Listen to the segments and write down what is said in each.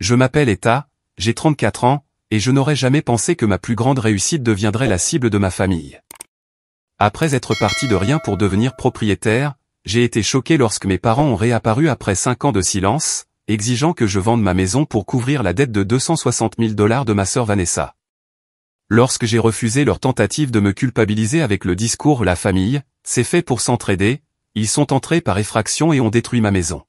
Je m'appelle Eta, j'ai 34 ans, et je n'aurais jamais pensé que ma plus grande réussite deviendrait la cible de ma famille. Après être parti de rien pour devenir propriétaire, j'ai été choqué lorsque mes parents ont réapparu après 5 ans de silence, exigeant que je vende ma maison pour couvrir la dette de $260 000 de ma sœur Vanessa. Lorsque j'ai refusé leur tentative de me culpabiliser avec le discours « la famille, c'est fait pour s'entraider », ils sont entrés par effraction et ont détruit ma maison.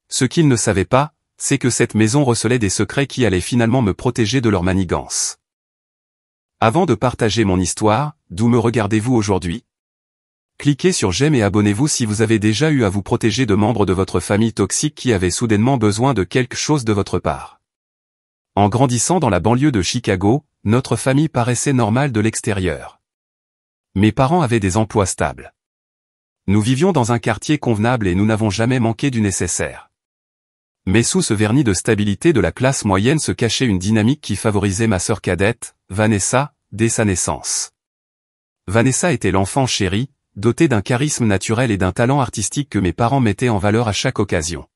Ce qu'ils ne savaient pas, c'est que cette maison recelait des secrets qui allaient finalement me protéger de leur manigance. Avant de partager mon histoire, d'où me regardez-vous aujourd'hui? Cliquez sur j'aime et abonnez-vous si vous avez déjà eu à vous protéger de membres de votre famille toxique qui avaient soudainement besoin de quelque chose de votre part. En grandissant dans la banlieue de Chicago, notre famille paraissait normale de l'extérieur. Mes parents avaient des emplois stables. Nous vivions dans un quartier convenable et nous n'avons jamais manqué du nécessaire. Mais sous ce vernis de stabilité de la classe moyenne se cachait une dynamique qui favorisait ma sœur cadette, Vanessa, dès sa naissance. Vanessa était l'enfant chéri, dotée d'un charisme naturel et d'un talent artistique que mes parents mettaient en valeur à chaque occasion.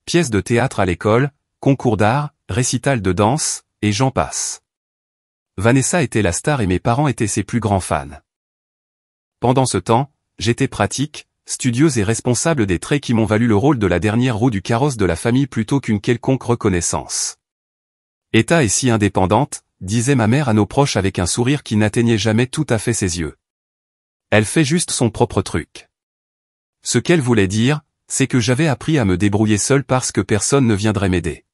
Pièces de théâtre à l'école, concours d'art, récital de danse, et j'en passe. Vanessa était la star et mes parents étaient ses plus grands fans. Pendant ce temps, j'étais pratique, studieuse et responsable des traits qui m'ont valu le rôle de la dernière roue du carrosse de la famille plutôt qu'une quelconque reconnaissance. Eta est si indépendante, disait ma mère à nos proches avec un sourire qui n'atteignait jamais tout à fait ses yeux. Elle fait juste son propre truc. Ce qu'elle voulait dire, c'est que j'avais appris à me débrouiller seul parce que personne ne viendrait m'aider.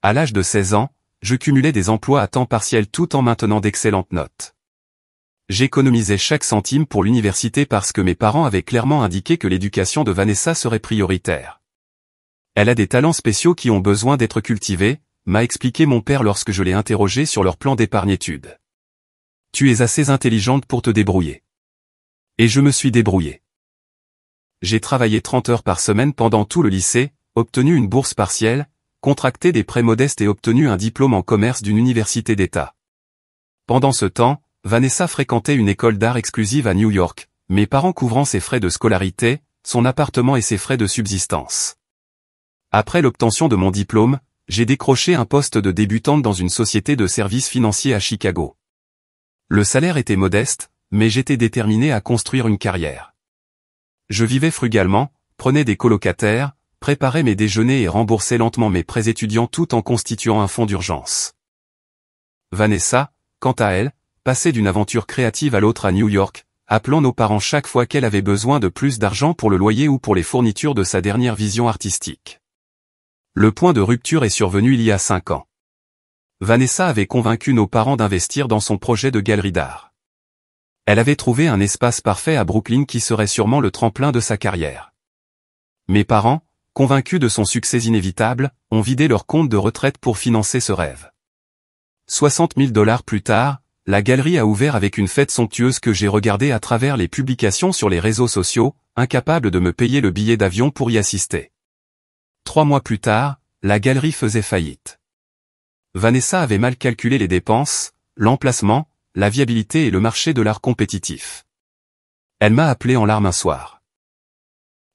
À l'âge de 16 ans, je cumulais des emplois à temps partiel tout en maintenant d'excellentes notes. J'économisais chaque centime pour l'université parce que mes parents avaient clairement indiqué que l'éducation de Vanessa serait prioritaire. Elle a des talents spéciaux qui ont besoin d'être cultivés, m'a expliqué mon père lorsque je l'ai interrogé sur leur plan d'épargne-études. Tu es assez intelligente pour te débrouiller. Et je me suis débrouillé. J'ai travaillé 30 heures par semaine pendant tout le lycée, obtenu une bourse partielle, contracté des prêts modestes et obtenu un diplôme en commerce d'une université d'État. Pendant ce temps, Vanessa fréquentait une école d'art exclusive à New York, mes parents couvrant ses frais de scolarité, son appartement et ses frais de subsistance. Après l'obtention de mon diplôme, j'ai décroché un poste de débutante dans une société de services financiers à Chicago. Le salaire était modeste, mais j'étais déterminé à construire une carrière. Je vivais frugalement, prenais des colocataires, préparais mes déjeuners et remboursais lentement mes prêts étudiants tout en constituant un fonds d'urgence. Vanessa, quant à elle, passait d'une aventure créative à l'autre à New York, appelant nos parents chaque fois qu'elle avait besoin de plus d'argent pour le loyer ou pour les fournitures de sa dernière vision artistique. Le point de rupture est survenu il y a 5 ans. Vanessa avait convaincu nos parents d'investir dans son projet de galerie d'art. Elle avait trouvé un espace parfait à Brooklyn qui serait sûrement le tremplin de sa carrière. Mes parents, convaincus de son succès inévitable, ont vidé leur compte de retraite pour financer ce rêve. $60 000 plus tard, la galerie a ouvert avec une fête somptueuse que j'ai regardée à travers les publications sur les réseaux sociaux, incapable de me payer le billet d'avion pour y assister. 3 mois plus tard, la galerie faisait faillite. Vanessa avait mal calculé les dépenses, l'emplacement, la viabilité et le marché de l'art compétitif. Elle m'a appelé en larmes un soir.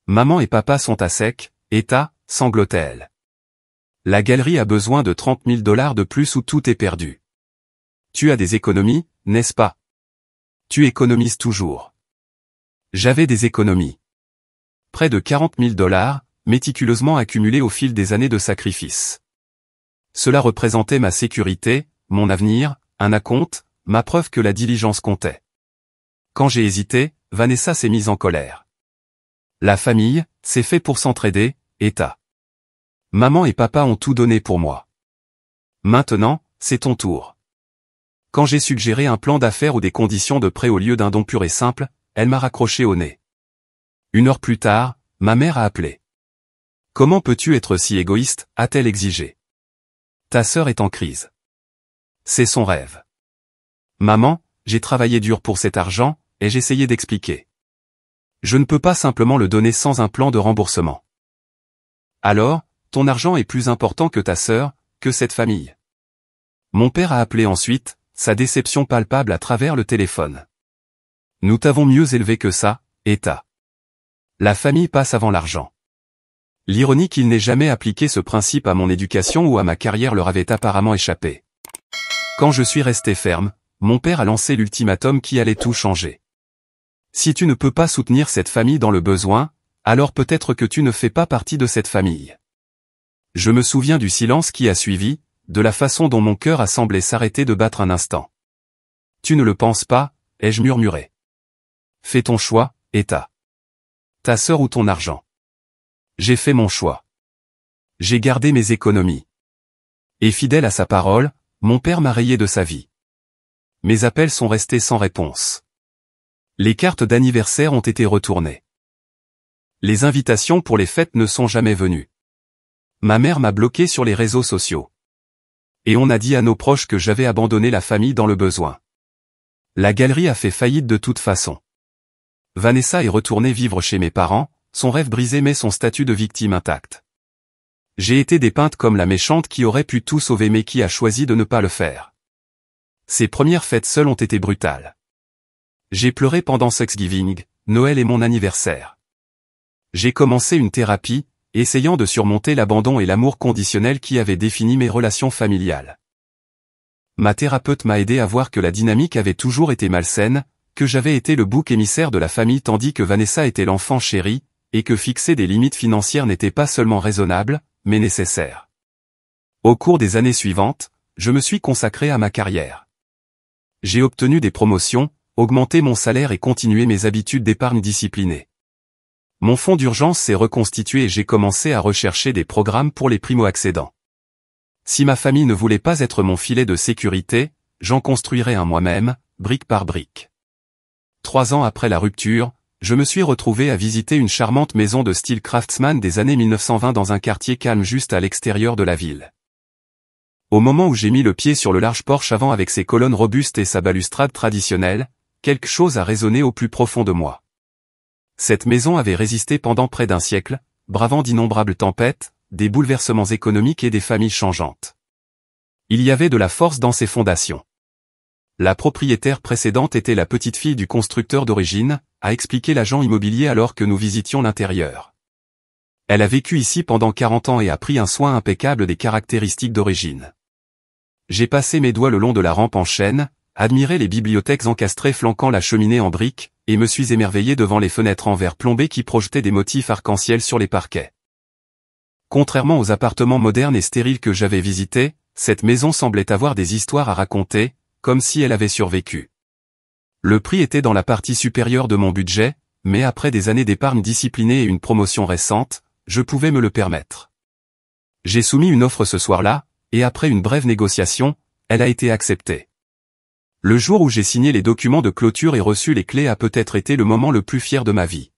Maman et papa sont à sec, Eta, sanglotait-elle. La galerie a besoin de $30 000 de plus ou tout est perdu. Tu as des économies, n'est-ce pas? Tu économises toujours. J'avais des économies. Près de $40 000, méticuleusement accumulés au fil des années de sacrifice. Cela représentait ma sécurité, mon avenir, un acompte, ma preuve que la diligence comptait. Quand j'ai hésité, Vanessa s'est mise en colère. La famille, c'est fait pour s'entraider, Eta. Maman et papa ont tout donné pour moi. Maintenant, c'est ton tour. Quand j'ai suggéré un plan d'affaires ou des conditions de prêt au lieu d'un don pur et simple, elle m'a raccroché au nez. 1 heure plus tard, ma mère a appelé. Comment peux-tu être si égoïste, a-t-elle exigé. Ta sœur est en crise. C'est son rêve. Maman, j'ai travaillé dur pour cet argent, et j'essayais d'expliquer. Je ne peux pas simplement le donner sans un plan de remboursement. Alors, ton argent est plus important que ta sœur, que cette famille. Mon père a appelé ensuite, sa déception palpable à travers le téléphone. Nous t'avons mieux élevé que ça, Eta. La famille passe avant l'argent. L'ironie qu'il n'ait jamais appliqué ce principe à mon éducation ou à ma carrière leur avait apparemment échappé. Quand je suis resté ferme, mon père a lancé l'ultimatum qui allait tout changer. Si tu ne peux pas soutenir cette famille dans le besoin, alors peut-être que tu ne fais pas partie de cette famille. Je me souviens du silence qui a suivi, de la façon dont mon cœur a semblé s'arrêter de battre un instant. Tu ne le penses pas, ai-je murmuré. Fais ton choix, et ta sœur ou ton argent. J'ai fait mon choix. J'ai gardé mes économies. Et fidèle à sa parole, mon père m'a rayé de sa vie. Mes appels sont restés sans réponse. Les cartes d'anniversaire ont été retournées. Les invitations pour les fêtes ne sont jamais venues. Ma mère m'a bloqué sur les réseaux sociaux. Et on a dit à nos proches que j'avais abandonné la famille dans le besoin. La galerie a fait faillite de toute façon. Vanessa est retournée vivre chez mes parents, son rêve brisé mais son statut de victime intact. J'ai été dépeinte comme la méchante qui aurait pu tout sauver mais qui a choisi de ne pas le faire. Ses premières fêtes seules ont été brutales. J'ai pleuré pendant Thanksgiving, Noël et mon anniversaire. J'ai commencé une thérapie, essayant de surmonter l'abandon et l'amour conditionnel qui avaient défini mes relations familiales. Ma thérapeute m'a aidé à voir que la dynamique avait toujours été malsaine, que j'avais été le bouc émissaire de la famille tandis que Vanessa était l'enfant chéri, et que fixer des limites financières n'était pas seulement raisonnable, mais nécessaire. Au cours des années suivantes, je me suis consacré à ma carrière. J'ai obtenu des promotions, augmenté mon salaire et continué mes habitudes d'épargne disciplinées. Mon fonds d'urgence s'est reconstitué et j'ai commencé à rechercher des programmes pour les primo-accédants. Si ma famille ne voulait pas être mon filet de sécurité, j'en construirais un moi-même, brique par brique. 3 ans après la rupture, je me suis retrouvé à visiter une charmante maison de style craftsman des années 1920 dans un quartier calme juste à l'extérieur de la ville. Au moment où j'ai mis le pied sur le large porche avant avec ses colonnes robustes et sa balustrade traditionnelle, quelque chose a résonné au plus profond de moi. Cette maison avait résisté pendant près d'un siècle, bravant d'innombrables tempêtes, des bouleversements économiques et des familles changeantes. Il y avait de la force dans ses fondations. La propriétaire précédente était la petite-fille du constructeur d'origine, a expliqué l'agent immobilier alors que nous visitions l'intérieur. Elle a vécu ici pendant 40 ans et a pris un soin impeccable des caractéristiques d'origine. J'ai passé mes doigts le long de la rampe en chêne, admiré les bibliothèques encastrées flanquant la cheminée en briques, et me suis émerveillé devant les fenêtres en verre plombé qui projetaient des motifs arc-en-ciel sur les parquets. Contrairement aux appartements modernes et stériles que j'avais visités, cette maison semblait avoir des histoires à raconter, comme si elle avait survécu. Le prix était dans la partie supérieure de mon budget, mais après des années d'épargne disciplinée et une promotion récente, je pouvais me le permettre. J'ai soumis une offre ce soir-là, et après une brève négociation, elle a été acceptée. Le jour où j'ai signé les documents de clôture et reçu les clés a peut-être été le moment le plus fier de ma vie.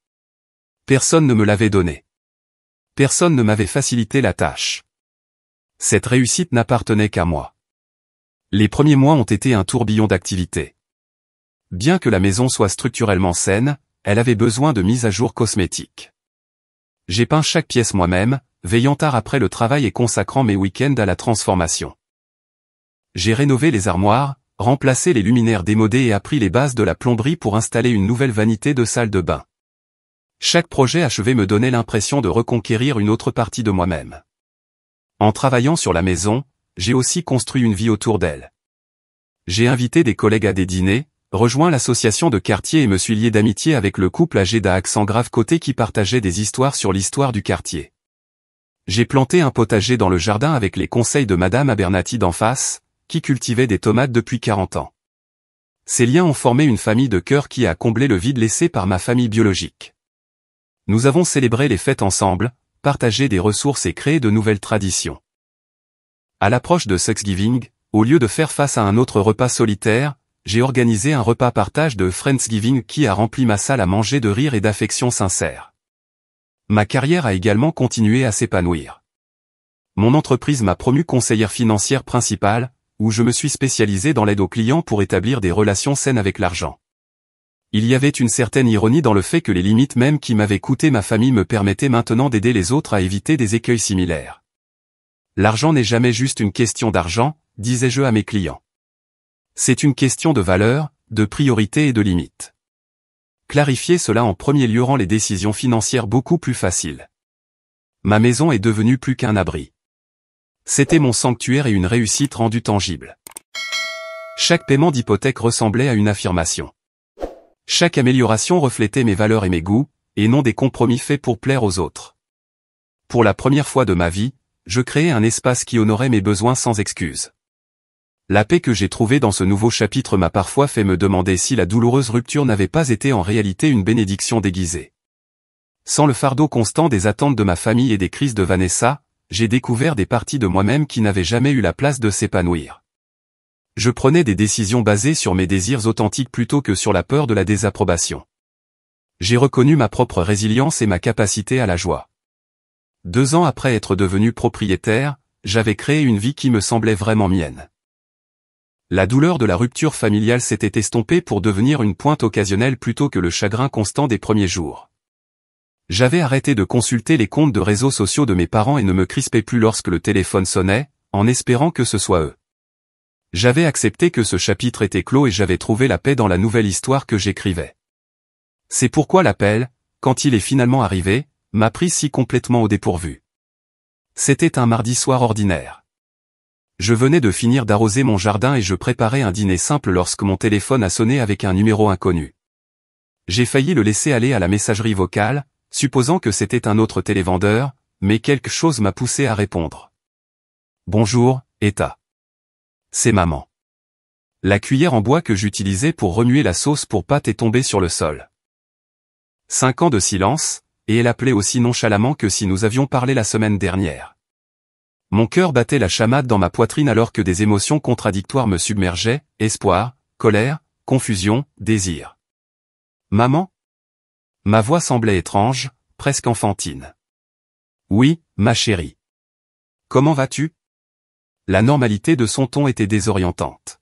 Personne ne me l'avait donné. Personne ne m'avait facilité la tâche. Cette réussite n'appartenait qu'à moi. Les premiers mois ont été un tourbillon d'activités. Bien que la maison soit structurellement saine, elle avait besoin de mise à jour cosmétique. J'ai peint chaque pièce moi-même, veillant tard après le travail et consacrant mes week-ends à la transformation. J'ai rénové les armoires, remplacé les luminaires démodés et appris les bases de la plomberie pour installer une nouvelle vanité de salle de bain. Chaque projet achevé me donnait l'impression de reconquérir une autre partie de moi-même. En travaillant sur la maison, j'ai aussi construit une vie autour d'elle. J'ai invité des collègues à des dîners, rejoint l'association de quartier et me suis lié d'amitié avec le couple âgé d'à accent grave côté qui partageait des histoires sur l'histoire du quartier. J'ai planté un potager dans le jardin avec les conseils de Madame Abernathy d'en face, qui cultivait des tomates depuis 40 ans. Ces liens ont formé une famille de cœur qui a comblé le vide laissé par ma famille biologique. Nous avons célébré les fêtes ensemble, partagé des ressources et créé de nouvelles traditions. À l'approche de Thanksgiving, au lieu de faire face à un autre repas solitaire, j'ai organisé un repas partage de Friendsgiving qui a rempli ma salle à manger de rire et d'affection sincère. Ma carrière a également continué à s'épanouir. Mon entreprise m'a promu conseillère financière principale, où je me suis spécialisé dans l'aide aux clients pour établir des relations saines avec l'argent. Il y avait une certaine ironie dans le fait que les limites même qui m'avaient coûté ma famille me permettaient maintenant d'aider les autres à éviter des écueils similaires. L'argent n'est jamais juste une question d'argent, disais-je à mes clients. C'est une question de valeur, de priorité et de limites. Clarifier cela en premier lieu rend les décisions financières beaucoup plus faciles. Ma maison est devenue plus qu'un abri. C'était mon sanctuaire et une réussite rendue tangible. Chaque paiement d'hypothèque ressemblait à une affirmation. Chaque amélioration reflétait mes valeurs et mes goûts, et non des compromis faits pour plaire aux autres. Pour la première fois de ma vie, je créais un espace qui honorait mes besoins sans excuse. La paix que j'ai trouvée dans ce nouveau chapitre m'a parfois fait me demander si la douloureuse rupture n'avait pas été en réalité une bénédiction déguisée. Sans le fardeau constant des attentes de ma famille et des crises de Vanessa, j'ai découvert des parties de moi-même qui n'avaient jamais eu la place de s'épanouir. Je prenais des décisions basées sur mes désirs authentiques plutôt que sur la peur de la désapprobation. J'ai reconnu ma propre résilience et ma capacité à la joie. 2 ans après être devenu propriétaire, j'avais créé une vie qui me semblait vraiment mienne. La douleur de la rupture familiale s'était estompée pour devenir une pointe occasionnelle plutôt que le chagrin constant des premiers jours. J'avais arrêté de consulter les comptes de réseaux sociaux de mes parents et ne me crispais plus lorsque le téléphone sonnait, en espérant que ce soit eux. J'avais accepté que ce chapitre était clos et j'avais trouvé la paix dans la nouvelle histoire que j'écrivais. C'est pourquoi l'appel, quand il est finalement arrivé, m'a pris si complètement au dépourvu. C'était un mardi soir ordinaire. Je venais de finir d'arroser mon jardin et je préparais un dîner simple lorsque mon téléphone a sonné avec un numéro inconnu. J'ai failli le laisser aller à la messagerie vocale, supposant que c'était un autre télévendeur, mais quelque chose m'a poussé à répondre. Bonjour, Eta. C'est maman. La cuillère en bois que j'utilisais pour remuer la sauce pour pâtes est tombée sur le sol. 5 ans de silence, et elle appelait aussi nonchalamment que si nous avions parlé la semaine dernière. Mon cœur battait la chamade dans ma poitrine alors que des émotions contradictoires me submergeaient, espoir, colère, confusion, désir. Maman ? Ma voix semblait étrange, presque enfantine. Oui, ma chérie. Comment vas-tu ? La normalité de son ton était désorientante.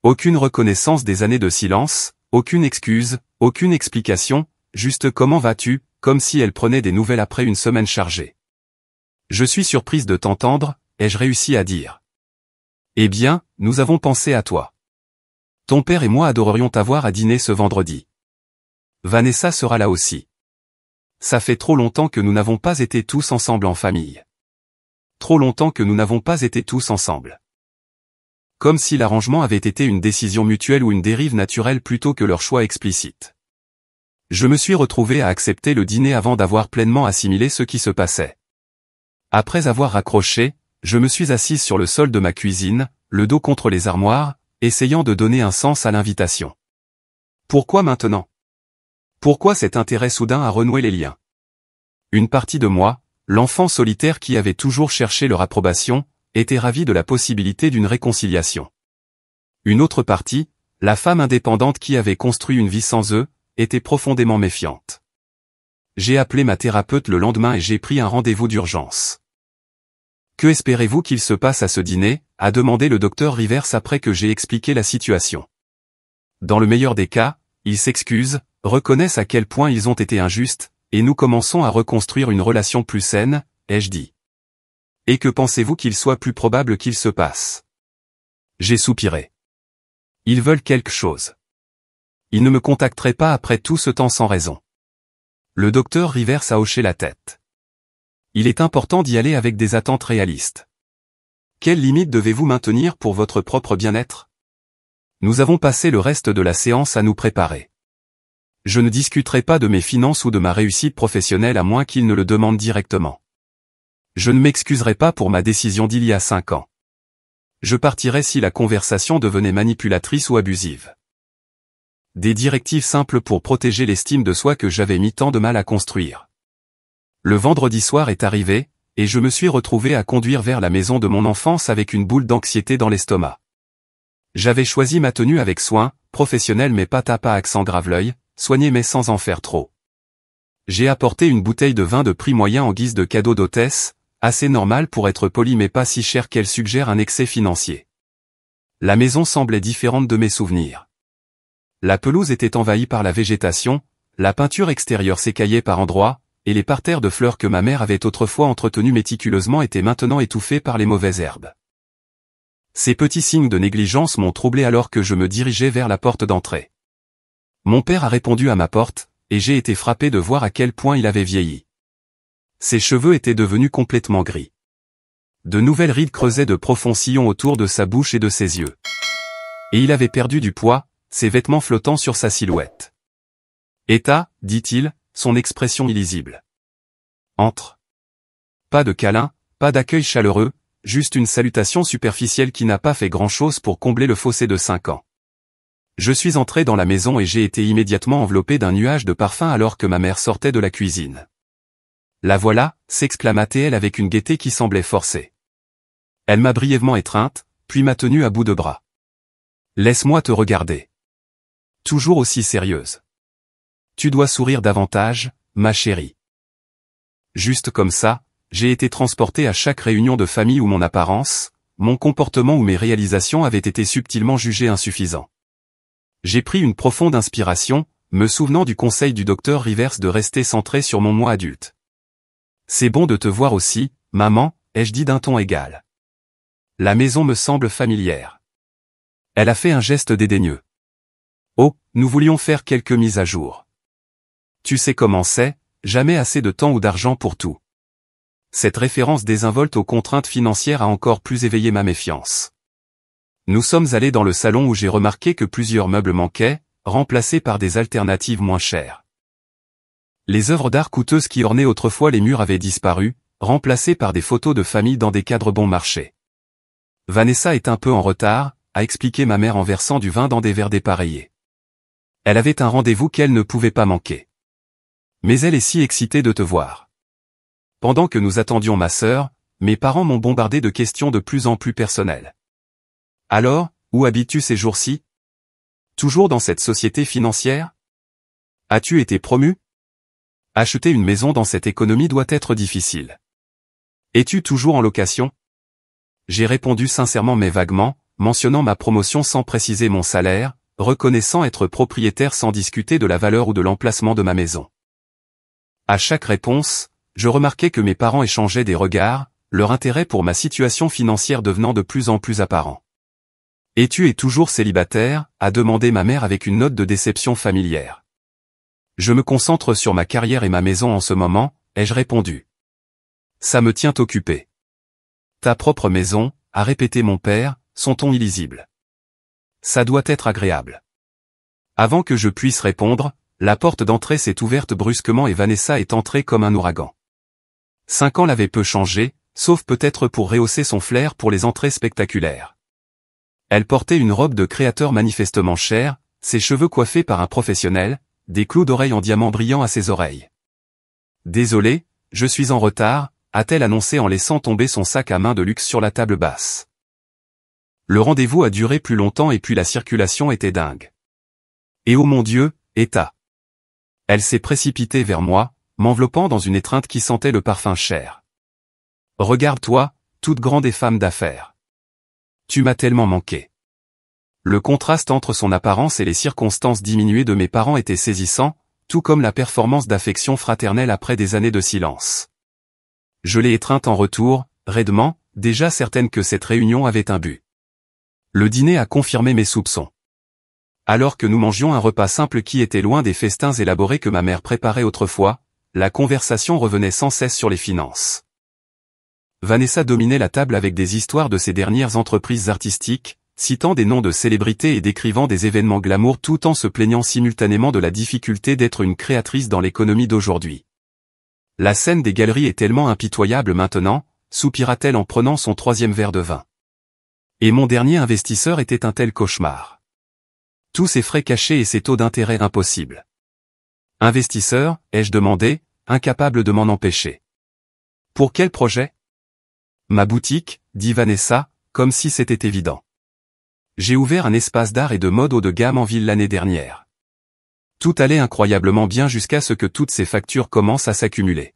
Aucune reconnaissance des années de silence, aucune excuse, aucune explication, juste comment vas-tu, comme si elle prenait des nouvelles après une semaine chargée. Je suis surprise de t'entendre, ai-je réussi à dire. Eh bien, nous avons pensé à toi. Ton père et moi adorerions t'avoir à dîner ce vendredi. Vanessa sera là aussi. Ça fait trop longtemps que nous n'avons pas été tous ensemble en famille. Trop longtemps que nous n'avons pas été tous ensemble. Comme si l'arrangement avait été une décision mutuelle ou une dérive naturelle plutôt que leur choix explicite. Je me suis retrouvé à accepter le dîner avant d'avoir pleinement assimilé ce qui se passait. Après avoir raccroché, je me suis assise sur le sol de ma cuisine, le dos contre les armoires, essayant de donner un sens à l'invitation. Pourquoi maintenant ? Pourquoi cet intérêt soudain à renouer les liens ? Une partie de moi, l'enfant solitaire qui avait toujours cherché leur approbation, était ravie de la possibilité d'une réconciliation. Une autre partie, la femme indépendante qui avait construit une vie sans eux, était profondément méfiante. J'ai appelé ma thérapeute le lendemain et j'ai pris un rendez-vous d'urgence. Que espérez-vous qu'il se passe à ce dîner ? A demandé le docteur Rivers après que j'ai expliqué la situation. Dans le meilleur des cas, ils s'excusent, reconnaissent à quel point ils ont été injustes, et nous commençons à reconstruire une relation plus saine, ai-je dit. Et que pensez-vous qu'il soit plus probable qu'il se passe ? J'ai soupiré. Ils veulent quelque chose. Ils ne me contacteraient pas après tout ce temps sans raison. Le docteur Rivers a hoché la tête. Il est important d'y aller avec des attentes réalistes. Quelles limites devez-vous maintenir pour votre propre bien-être ? Nous avons passé le reste de la séance à nous préparer. Je ne discuterai pas de mes finances ou de ma réussite professionnelle à moins qu'il ne le demande directement. Je ne m'excuserai pas pour ma décision d'il y a 5 ans. Je partirai si la conversation devenait manipulatrice ou abusive. Des directives simples pour protéger l'estime de soi que j'avais mis tant de mal à construire. Le vendredi soir est arrivé, et je me suis retrouvé à conduire vers la maison de mon enfance avec une boule d'anxiété dans l'estomac. J'avais choisi ma tenue avec soin, professionnelle mais pas tapa accent grave-l'œil, soigné mais sans en faire trop. J'ai apporté une bouteille de vin de prix moyen en guise de cadeau d'hôtesse, assez normal pour être poli mais pas si cher qu'elle suggère un excès financier. La maison semblait différente de mes souvenirs. La pelouse était envahie par la végétation, la peinture extérieure s'écaillait par endroits, et les parterres de fleurs que ma mère avait autrefois entretenus méticuleusement étaient maintenant étouffés par les mauvaises herbes. Ces petits signes de négligence m'ont troublé alors que je me dirigeais vers la porte d'entrée. Mon père a répondu à ma porte, et j'ai été frappé de voir à quel point il avait vieilli. Ses cheveux étaient devenus complètement gris. De nouvelles rides creusaient de profonds sillons autour de sa bouche et de ses yeux. Et il avait perdu du poids, ses vêtements flottant sur sa silhouette. « Eta » dit-il, son expression illisible. « Entre. » Pas de câlin, pas d'accueil chaleureux, juste une salutation superficielle qui n'a pas fait grand-chose pour combler le fossé de 5 ans. Je suis entré dans la maison et j'ai été immédiatement enveloppé d'un nuage de parfum alors que ma mère sortait de la cuisine. « La voilà » s'exclama-t-elle avec une gaieté qui semblait forcée. Elle m'a brièvement étreinte, puis m'a tenue à bout de bras. « Laisse-moi te regarder. » Toujours aussi sérieuse. « Tu dois sourire davantage, ma chérie. » Juste comme ça, j'ai été transporté à chaque réunion de famille où mon apparence, mon comportement ou mes réalisations avaient été subtilement jugés insuffisants. J'ai pris une profonde inspiration, me souvenant du conseil du docteur Rivers de rester centré sur mon moi adulte. « C'est bon de te voir aussi, maman » ai-je dit d'un ton égal. « La maison me semble familière. » Elle a fait un geste dédaigneux. « Oh, nous voulions faire quelques mises à jour. » Tu sais comment c'est, jamais assez de temps ou d'argent pour tout. Cette référence désinvolte aux contraintes financières a encore plus éveillé ma méfiance. Nous sommes allés dans le salon où j'ai remarqué que plusieurs meubles manquaient, remplacés par des alternatives moins chères. Les œuvres d'art coûteuses qui ornaient autrefois les murs avaient disparu, remplacées par des photos de famille dans des cadres bon marché. Vanessa est un peu en retard, a expliqué ma mère en versant du vin dans des verres dépareillés. Elle avait un rendez-vous qu'elle ne pouvait pas manquer. Mais elle est si excitée de te voir. Pendant que nous attendions ma sœur, mes parents m'ont bombardé de questions de plus en plus personnelles. Alors, où habites-tu ces jours-ci? Toujours dans cette société financière? As-tu été promu? Acheter une maison dans cette économie doit être difficile. Es-tu toujours en location? J'ai répondu sincèrement mais vaguement, mentionnant ma promotion sans préciser mon salaire, reconnaissant être propriétaire sans discuter de la valeur ou de l'emplacement de ma maison. À chaque réponse, je remarquais que mes parents échangeaient des regards, leur intérêt pour ma situation financière devenant de plus en plus apparent. « Es-tu toujours célibataire » a demandé ma mère avec une note de déception familière. « Je me concentre sur ma carrière et ma maison en ce moment » ai-je répondu. « Ça me tient occupé. »« Ta propre maison » a répété mon père, son ton illisible. « Ça doit être agréable. » Avant que je puisse répondre, la porte d'entrée s'est ouverte brusquement et Vanessa est entrée comme un ouragan. 5 ans l'avaient peu changé, sauf peut-être pour rehausser son flair pour les entrées spectaculaires. Elle portait une robe de créateur manifestement chère, ses cheveux coiffés par un professionnel, des clous d'oreilles en diamant brillant à ses oreilles. « Désolé, je suis en retard » a-t-elle annoncé en laissant tomber son sac à main de luxe sur la table basse. Le rendez-vous a duré plus longtemps et puis la circulation était dingue. Et oh mon Dieu, Eta. Elle s'est précipitée vers moi, m'enveloppant dans une étreinte qui sentait le parfum cher. Regarde-toi, toute grande et femme d'affaires. Tu m'as tellement manqué. Le contraste entre son apparence et les circonstances diminuées de mes parents était saisissant, tout comme la performance d'affection fraternelle après des années de silence. Je l'ai étreinte en retour, raidement, déjà certaine que cette réunion avait un but. Le dîner a confirmé mes soupçons. Alors que nous mangions un repas simple qui était loin des festins élaborés que ma mère préparait autrefois, la conversation revenait sans cesse sur les finances. Vanessa dominait la table avec des histoires de ses dernières entreprises artistiques, citant des noms de célébrités et décrivant des événements glamour tout en se plaignant simultanément de la difficulté d'être une créatrice dans l'économie d'aujourd'hui. La scène des galeries est tellement impitoyable maintenant, soupira-t-elle en prenant son 3e verre de vin. Et mon dernier investisseur était un tel cauchemar. Tous ses frais cachés et ses taux d'intérêt impossibles. Investisseur, ai-je demandé, incapable de m'en empêcher. Pour quel projet? Ma boutique, dit Vanessa, comme si c'était évident. J'ai ouvert un espace d'art et de mode haut de gamme en ville l'année dernière. Tout allait incroyablement bien jusqu'à ce que toutes ces factures commencent à s'accumuler.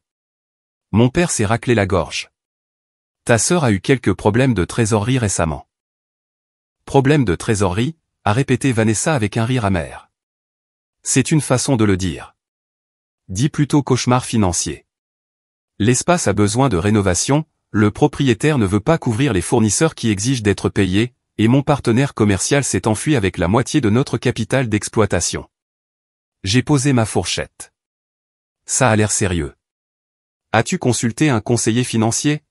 Mon père s'est raclé la gorge. Ta sœur a eu quelques problèmes de trésorerie récemment. Problème de trésorerie, a répété Vanessa avec un rire amer. C'est une façon de le dire. Dis plutôt cauchemar financier. L'espace a besoin de rénovation, le propriétaire ne veut pas couvrir les fournisseurs qui exigent d'être payés, et mon partenaire commercial s'est enfui avec la moitié de notre capital d'exploitation. J'ai posé ma fourchette. Ça a l'air sérieux. As-tu consulté un conseiller financier?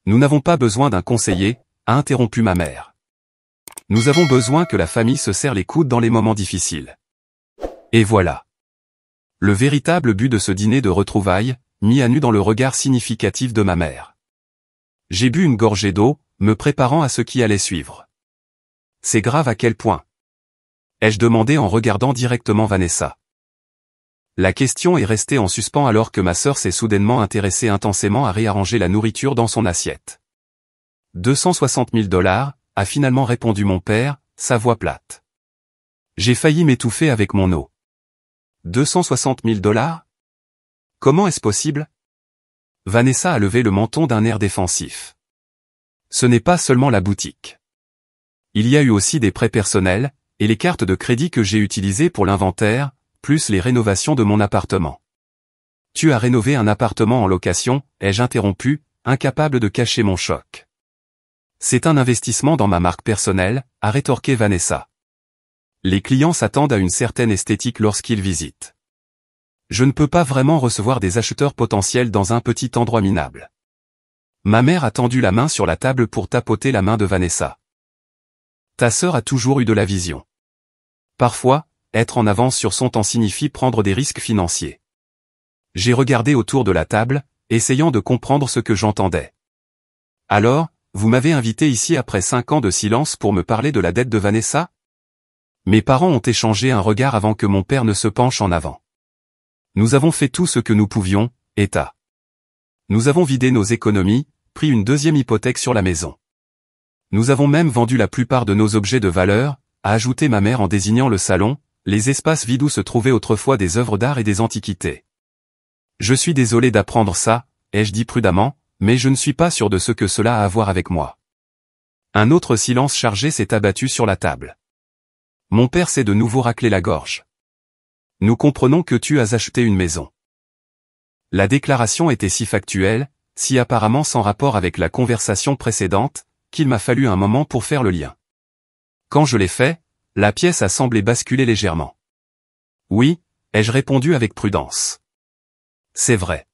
Nous n'avons pas besoin d'un conseiller, a interrompu ma mère. Nous avons besoin que la famille se serre les coudes dans les moments difficiles. Et voilà. Le véritable but de ce dîner de retrouvailles, mis à nu dans le regard significatif de ma mère. J'ai bu une gorgée d'eau, me préparant à ce qui allait suivre. C'est grave à quel point? Ai-je demandé en regardant directement Vanessa. La question est restée en suspens alors que ma sœur s'est soudainement intéressée intensément à réarranger la nourriture dans son assiette. 260 000 $, a finalement répondu mon père, sa voix plate. J'ai failli m'étouffer avec mon eau. 260 000 $? Comment est-ce possible? Vanessa a levé le menton d'un air défensif. Ce n'est pas seulement la boutique. Il y a eu aussi des prêts personnels, et les cartes de crédit que j'ai utilisées pour l'inventaire, plus les rénovations de mon appartement. Tu as rénové un appartement en location, ai-je interrompu, incapable de cacher mon choc. C'est un investissement dans ma marque personnelle, a rétorqué Vanessa. Les clients s'attendent à une certaine esthétique lorsqu'ils visitent. Je ne peux pas vraiment recevoir des acheteurs potentiels dans un petit endroit minable. Ma mère a tendu la main sur la table pour tapoter la main de Vanessa. Ta sœur a toujours eu de la vision. Parfois, être en avance sur son temps signifie prendre des risques financiers. J'ai regardé autour de la table, essayant de comprendre ce que j'entendais. Alors, vous m'avez invité ici après 5 ans de silence pour me parler de la dette de Vanessa? Mes parents ont échangé un regard avant que mon père ne se penche en avant. Nous avons fait tout ce que nous pouvions, État. Nous avons vidé nos économies, pris une deuxième hypothèque sur la maison. Nous avons même vendu la plupart de nos objets de valeur, a ajouté ma mère en désignant le salon, les espaces vides où se trouvaient autrefois des œuvres d'art et des antiquités. Je suis désolé d'apprendre ça, ai-je dit prudemment, mais je ne suis pas sûr de ce que cela a à voir avec moi. Un autre silence chargé s'est abattu sur la table. Mon père s'est de nouveau raclé la gorge. Nous comprenons que tu as acheté une maison. La déclaration était si factuelle, si apparemment sans rapport avec la conversation précédente, qu'il m'a fallu un moment pour faire le lien. Quand je l'ai fait, la pièce a semblé basculer légèrement. Oui, ai-je répondu avec prudence. C'est vrai.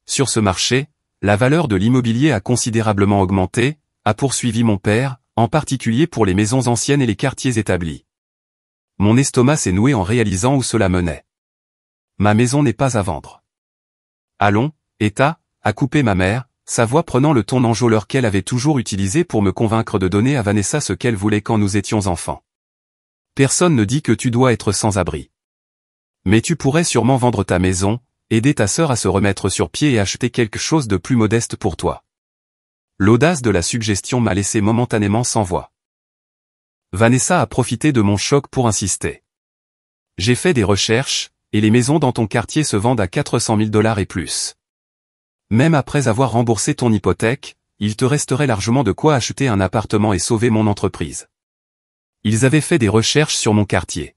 Sur ce marché, la valeur de l'immobilier a considérablement augmenté, a poursuivi mon père, en particulier pour les maisons anciennes et les quartiers établis. Mon estomac s'est noué en réalisant où cela menait. Ma maison n'est pas à vendre. Allons, État, a coupé ma mère, sa voix prenant le ton enjôleur qu'elle avait toujours utilisé pour me convaincre de donner à Vanessa ce qu'elle voulait quand nous étions enfants. Personne ne dit que tu dois être sans abri. Mais tu pourrais sûrement vendre ta maison, aider ta sœur à se remettre sur pied et acheter quelque chose de plus modeste pour toi. L'audace de la suggestion m'a laissé momentanément sans voix. Vanessa a profité de mon choc pour insister. J'ai fait des recherches, et les maisons dans ton quartier se vendent à 400 000 $ et plus. Même après avoir remboursé ton hypothèque, il te resterait largement de quoi acheter un appartement et sauver mon entreprise. Ils avaient fait des recherches sur mon quartier.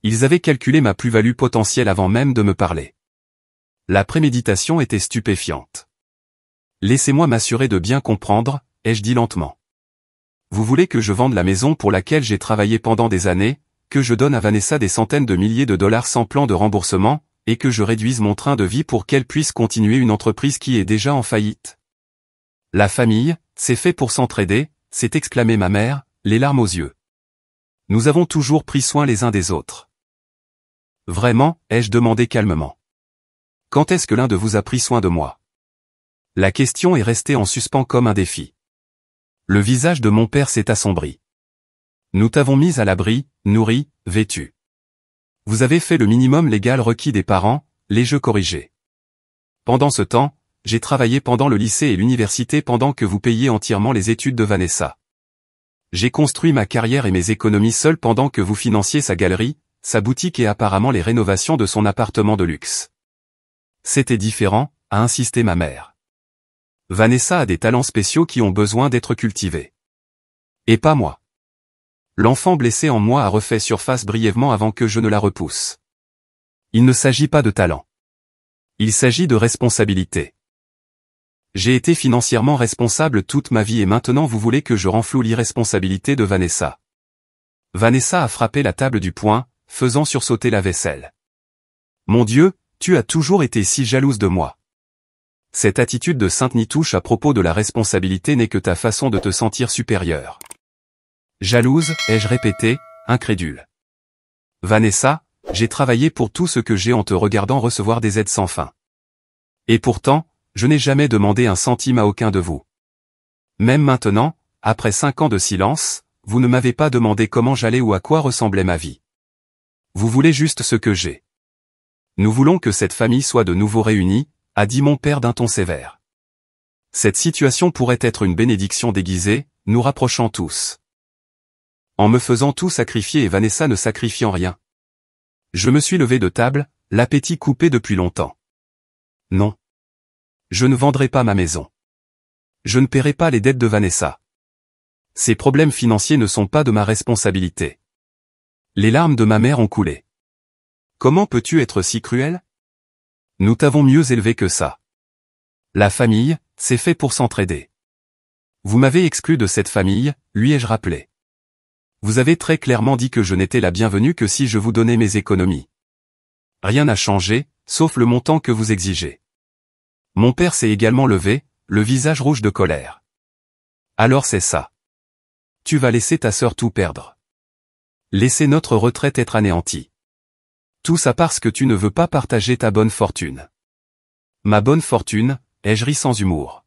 Ils avaient calculé ma plus-value potentielle avant même de me parler. La préméditation était stupéfiante. Laissez-moi m'assurer de bien comprendre, ai-je dit lentement. Vous voulez que je vende la maison pour laquelle j'ai travaillé pendant des années, que je donne à Vanessa des centaines de milliers de dollars sans plan de remboursement, et que je réduise mon train de vie pour qu'elle puisse continuer une entreprise qui est déjà en faillite? La famille, c'est fait pour s'entraider, s'est exclamée ma mère, les larmes aux yeux. Nous avons toujours pris soin les uns des autres. Vraiment, ai-je demandé calmement. Quand est-ce que l'un de vous a pris soin de moi? La question est restée en suspens comme un défi. Le visage de mon père s'est assombri. Nous t'avons mis à l'abri, nourri, vêtu. Vous avez fait le minimum légal requis des parents, les jeux corrigés. Pendant ce temps, j'ai travaillé pendant le lycée et l'université pendant que vous payiez entièrement les études de Vanessa. J'ai construit ma carrière et mes économies seul pendant que vous financiez sa galerie, sa boutique et apparemment les rénovations de son appartement de luxe. C'était différent, a insisté ma mère. Vanessa a des talents spéciaux qui ont besoin d'être cultivés. Et pas moi. L'enfant blessé en moi a refait surface brièvement avant que je ne la repousse. Il ne s'agit pas de talent. Il s'agit de responsabilité. J'ai été financièrement responsable toute ma vie et maintenant vous voulez que je renfloue l'irresponsabilité de Vanessa. Vanessa a frappé la table du poing, faisant sursauter la vaisselle. Mon Dieu, tu as toujours été si jalouse de moi. Cette attitude de sainte nitouche à propos de la responsabilité n'est que ta façon de te sentir supérieur. Jalouse, ai-je répété, incrédule. Vanessa, j'ai travaillé pour tout ce que j'ai en te regardant recevoir des aides sans fin. Et pourtant, je n'ai jamais demandé un centime à aucun de vous. Même maintenant, après 5 ans de silence, vous ne m'avez pas demandé comment j'allais ou à quoi ressemblait ma vie. Vous voulez juste ce que j'ai. Nous voulons que cette famille soit de nouveau réunie, a dit mon père d'un ton sévère. Cette situation pourrait être une bénédiction déguisée, nous rapprochant tous. En me faisant tout sacrifier et Vanessa ne sacrifiant rien. Je me suis levé de table, l'appétit coupé depuis longtemps. Non. Je ne vendrai pas ma maison. Je ne paierai pas les dettes de Vanessa. Ces problèmes financiers ne sont pas de ma responsabilité. Les larmes de ma mère ont coulé. Comment peux-tu être si cruel? Nous t'avons mieux élevé que ça. La famille, c'est fait pour s'entraider. Vous m'avez exclu de cette famille, lui ai-je rappelé. Vous avez très clairement dit que je n'étais la bienvenue que si je vous donnais mes économies. Rien n'a changé, sauf le montant que vous exigez. Mon père s'est également levé, le visage rouge de colère. Alors c'est ça. Tu vas laisser ta sœur tout perdre. Laisser notre retraite être anéantie. Tout ça parce que tu ne veux pas partager ta bonne fortune. Ma bonne fortune, ai-je ri sans humour.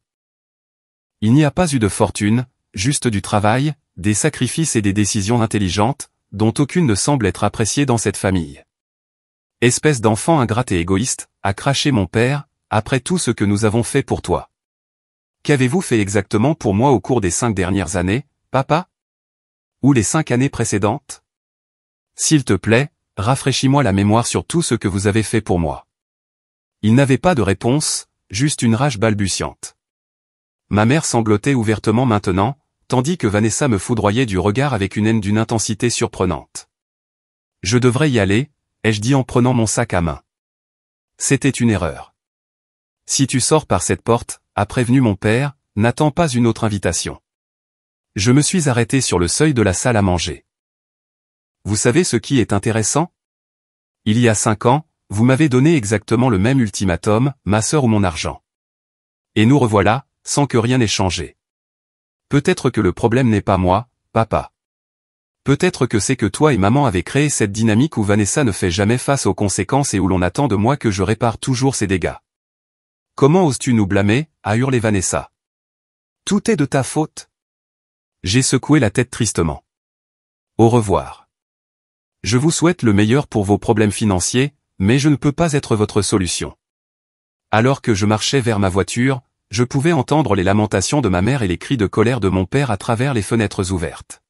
Il n'y a pas eu de fortune, juste du travail, des sacrifices et des décisions intelligentes, dont aucune ne semble être appréciée dans cette famille. Espèce d'enfant ingrat et égoïste, a craché mon père, après tout ce que nous avons fait pour toi. Qu'avez-vous fait exactement pour moi au cours des 5 dernières années, papa? Ou les 5 années précédentes? S'il te plaît, rafraîchis-moi la mémoire sur tout ce que vous avez fait pour moi. Il n'avait pas de réponse, juste une rage balbutiante. Ma mère sanglotait ouvertement maintenant, tandis que Vanessa me foudroyait du regard avec une haine d'une intensité surprenante. Je devrais y aller, ai-je dit en prenant mon sac à main. C'était une erreur. Si tu sors par cette porte, a prévenu mon père, n'attends pas une autre invitation. Je me suis arrêté sur le seuil de la salle à manger. Vous savez ce qui est intéressant? Il y a 5 ans, vous m'avez donné exactement le même ultimatum, ma sœur ou mon argent. Et nous revoilà, sans que rien n'ait changé. Peut-être que le problème n'est pas moi, papa. Peut-être que c'est que toi et maman avez créé cette dynamique où Vanessa ne fait jamais face aux conséquences et où l'on attend de moi que je répare toujours ses dégâts. Comment oses-tu nous blâmer, a hurlé Vanessa. Tout est de ta faute. J'ai secoué la tête tristement. Au revoir. Je vous souhaite le meilleur pour vos problèmes financiers, mais je ne peux pas être votre solution. Alors que je marchais vers ma voiture, je pouvais entendre les lamentations de ma mère et les cris de colère de mon père à travers les fenêtres ouvertes.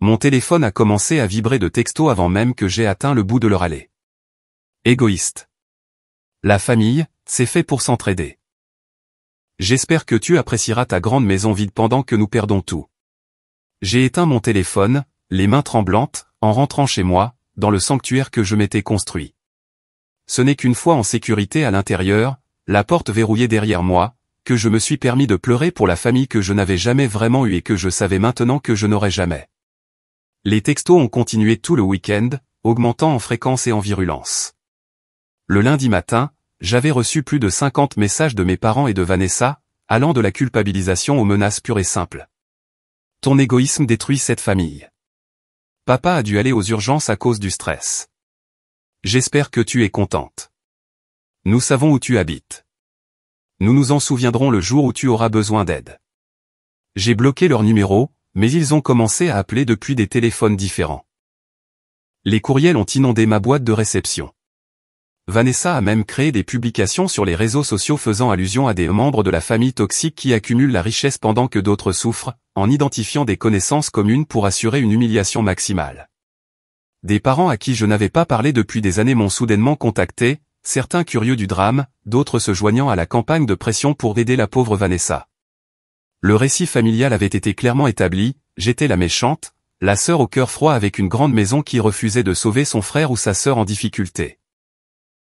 Mon téléphone a commencé à vibrer de textos avant même que j'aie atteint le bout de leur allée. Égoïste. La famille, c'est fait pour s'entraider. J'espère que tu apprécieras ta grande maison vide pendant que nous perdons tout. J'ai éteint mon téléphone, les mains tremblantes, en rentrant chez moi, dans le sanctuaire que je m'étais construit. Ce n'est qu'une fois en sécurité à l'intérieur, la porte verrouillée derrière moi, que je me suis permis de pleurer pour la famille que je n'avais jamais vraiment eue et que je savais maintenant que je n'aurais jamais. Les textos ont continué tout le week-end, augmentant en fréquence et en virulence. Le lundi matin, j'avais reçu plus de 50 messages de mes parents et de Vanessa, allant de la culpabilisation aux menaces pures et simples. Ton égoïsme détruit cette famille. Papa a dû aller aux urgences à cause du stress. J'espère que tu es contente. Nous savons où tu habites. Nous nous en souviendrons le jour où tu auras besoin d'aide. J'ai bloqué leur numéro, mais ils ont commencé à appeler depuis des téléphones différents. Les courriels ont inondé ma boîte de réception. Vanessa a même créé des publications sur les réseaux sociaux faisant allusion à des membres de la famille toxique qui accumulent la richesse pendant que d'autres souffrent, en identifiant des connaissances communes pour assurer une humiliation maximale. Des parents à qui je n'avais pas parlé depuis des années m'ont soudainement contacté, certains curieux du drame, d'autres se joignant à la campagne de pression pour aider la pauvre Vanessa. Le récit familial avait été clairement établi, j'étais la méchante, la sœur au cœur froid avec une grande maison qui refusait de sauver son frère ou sa sœur en difficulté.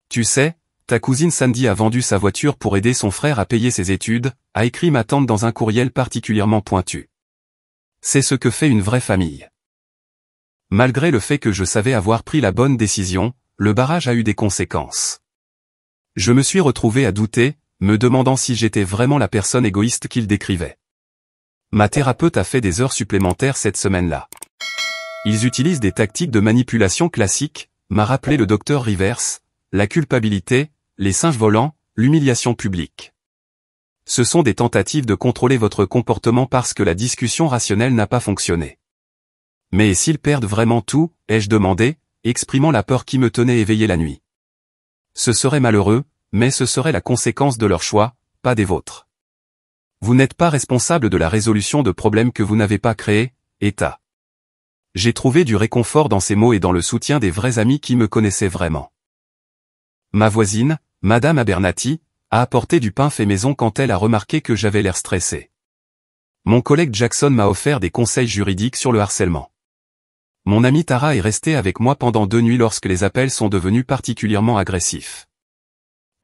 Tu sais, ta cousine Sandy a vendu sa voiture pour aider son frère à payer ses études, a écrit ma tante dans un courriel particulièrement pointu. C'est ce que fait une vraie famille. Malgré le fait que je savais avoir pris la bonne décision, le barrage a eu des conséquences. Je me suis retrouvé à douter, me demandant si j'étais vraiment la personne égoïste qu'il décrivait. Ma thérapeute a fait des heures supplémentaires cette semaine-là. Ils utilisent des tactiques de manipulation classiques, m'a rappelé le docteur Rivers, la culpabilité, les singes volants, l'humiliation publique. Ce sont des tentatives de contrôler votre comportement parce que la discussion rationnelle n'a pas fonctionné. Mais s'ils perdent vraiment tout, ai-je demandé, exprimant la peur qui me tenait éveillé la nuit. Ce serait malheureux, mais ce serait la conséquence de leur choix, pas des vôtres. Vous n'êtes pas responsable de la résolution de problèmes que vous n'avez pas créés, État. J'ai trouvé du réconfort dans ces mots et dans le soutien des vrais amis qui me connaissaient vraiment. Ma voisine, Madame Abernathy, a apporté du pain fait maison quand elle a remarqué que j'avais l'air stressé. Mon collègue Jackson m'a offert des conseils juridiques sur le harcèlement. Mon amie Tara est restée avec moi pendant 2 nuits lorsque les appels sont devenus particulièrement agressifs.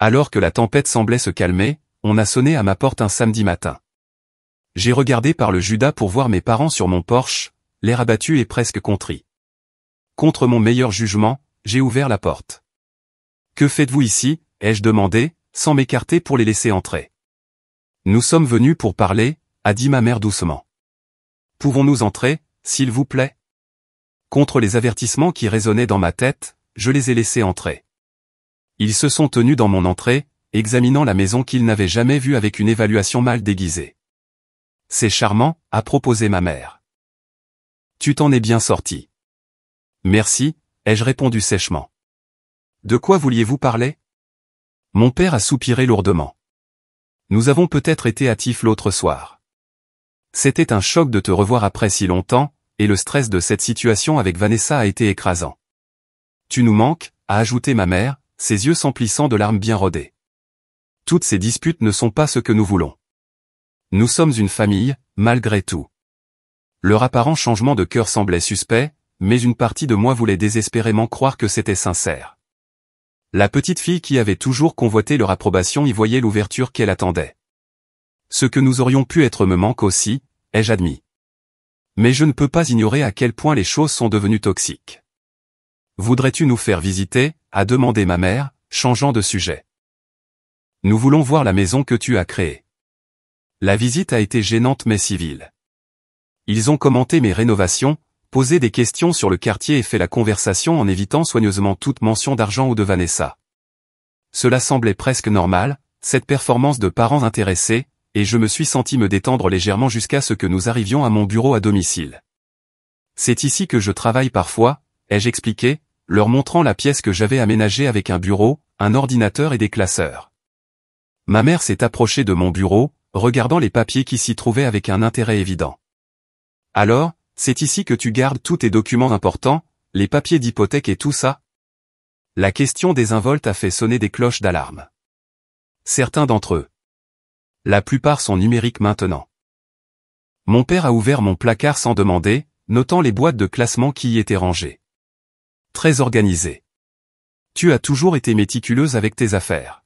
Alors que la tempête semblait se calmer, on a sonné à ma porte un samedi matin. J'ai regardé par le Judas pour voir mes parents sur mon porche, l'air abattu et presque contrit. Contre mon meilleur jugement, j'ai ouvert la porte. « Que faites-vous ici ?» ai-je demandé, sans m'écarter pour les laisser entrer. « Nous sommes venus pour parler » a dit ma mère doucement. « Pouvons-nous entrer, s'il vous plaît ?» Contre les avertissements qui résonnaient dans ma tête, je les ai laissés entrer. Ils se sont tenus dans mon entrée, examinant la maison qu'ils n'avaient jamais vue avec une évaluation mal déguisée. « C'est charmant » a proposé ma mère. « Tu t'en es bien sorti. »« Merci » ai-je répondu sèchement. « De quoi vouliez-vous parler ?» Mon père a soupiré lourdement. « Nous avons peut-être été hâtifs l'autre soir. C'était un choc de te revoir après si longtemps, et le stress de cette situation avec Vanessa a été écrasant. Tu nous manques, a ajouté ma mère, ses yeux s'emplissant de larmes bien rodées. Toutes ces disputes ne sont pas ce que nous voulons. Nous sommes une famille, malgré tout. Leur apparent changement de cœur semblait suspect, mais une partie de moi voulait désespérément croire que c'était sincère. La petite fille qui avait toujours convoité leur approbation y voyait l'ouverture qu'elle attendait. Ce que nous aurions pu être me manque aussi, ai-je admis. Mais je ne peux pas ignorer à quel point les choses sont devenues toxiques. Voudrais-tu nous faire visiter, a demandé ma mère, changeant de sujet. Nous voulons voir la maison que tu as créée. La visite a été gênante mais civile. Ils ont commenté mes rénovations, posé des questions sur le quartier et fait la conversation en évitant soigneusement toute mention d'argent ou de Vanessa. Cela semblait presque normal, cette performance de parents intéressés, et je me suis senti me détendre légèrement jusqu'à ce que nous arrivions à mon bureau à domicile. C'est ici que je travaille parfois, ai-je expliqué, leur montrant la pièce que j'avais aménagée avec un bureau, un ordinateur et des classeurs. Ma mère s'est approchée de mon bureau, regardant les papiers qui s'y trouvaient avec un intérêt évident. Alors, c'est ici que tu gardes tous tes documents importants, les papiers d'hypothèque et tout ça? La question désinvolte a fait sonner des cloches d'alarme. Certains d'entre eux. La plupart sont numériques maintenant. Mon père a ouvert mon placard sans demander, notant les boîtes de classement qui y étaient rangées. Très organisé. Tu as toujours été méticuleuse avec tes affaires.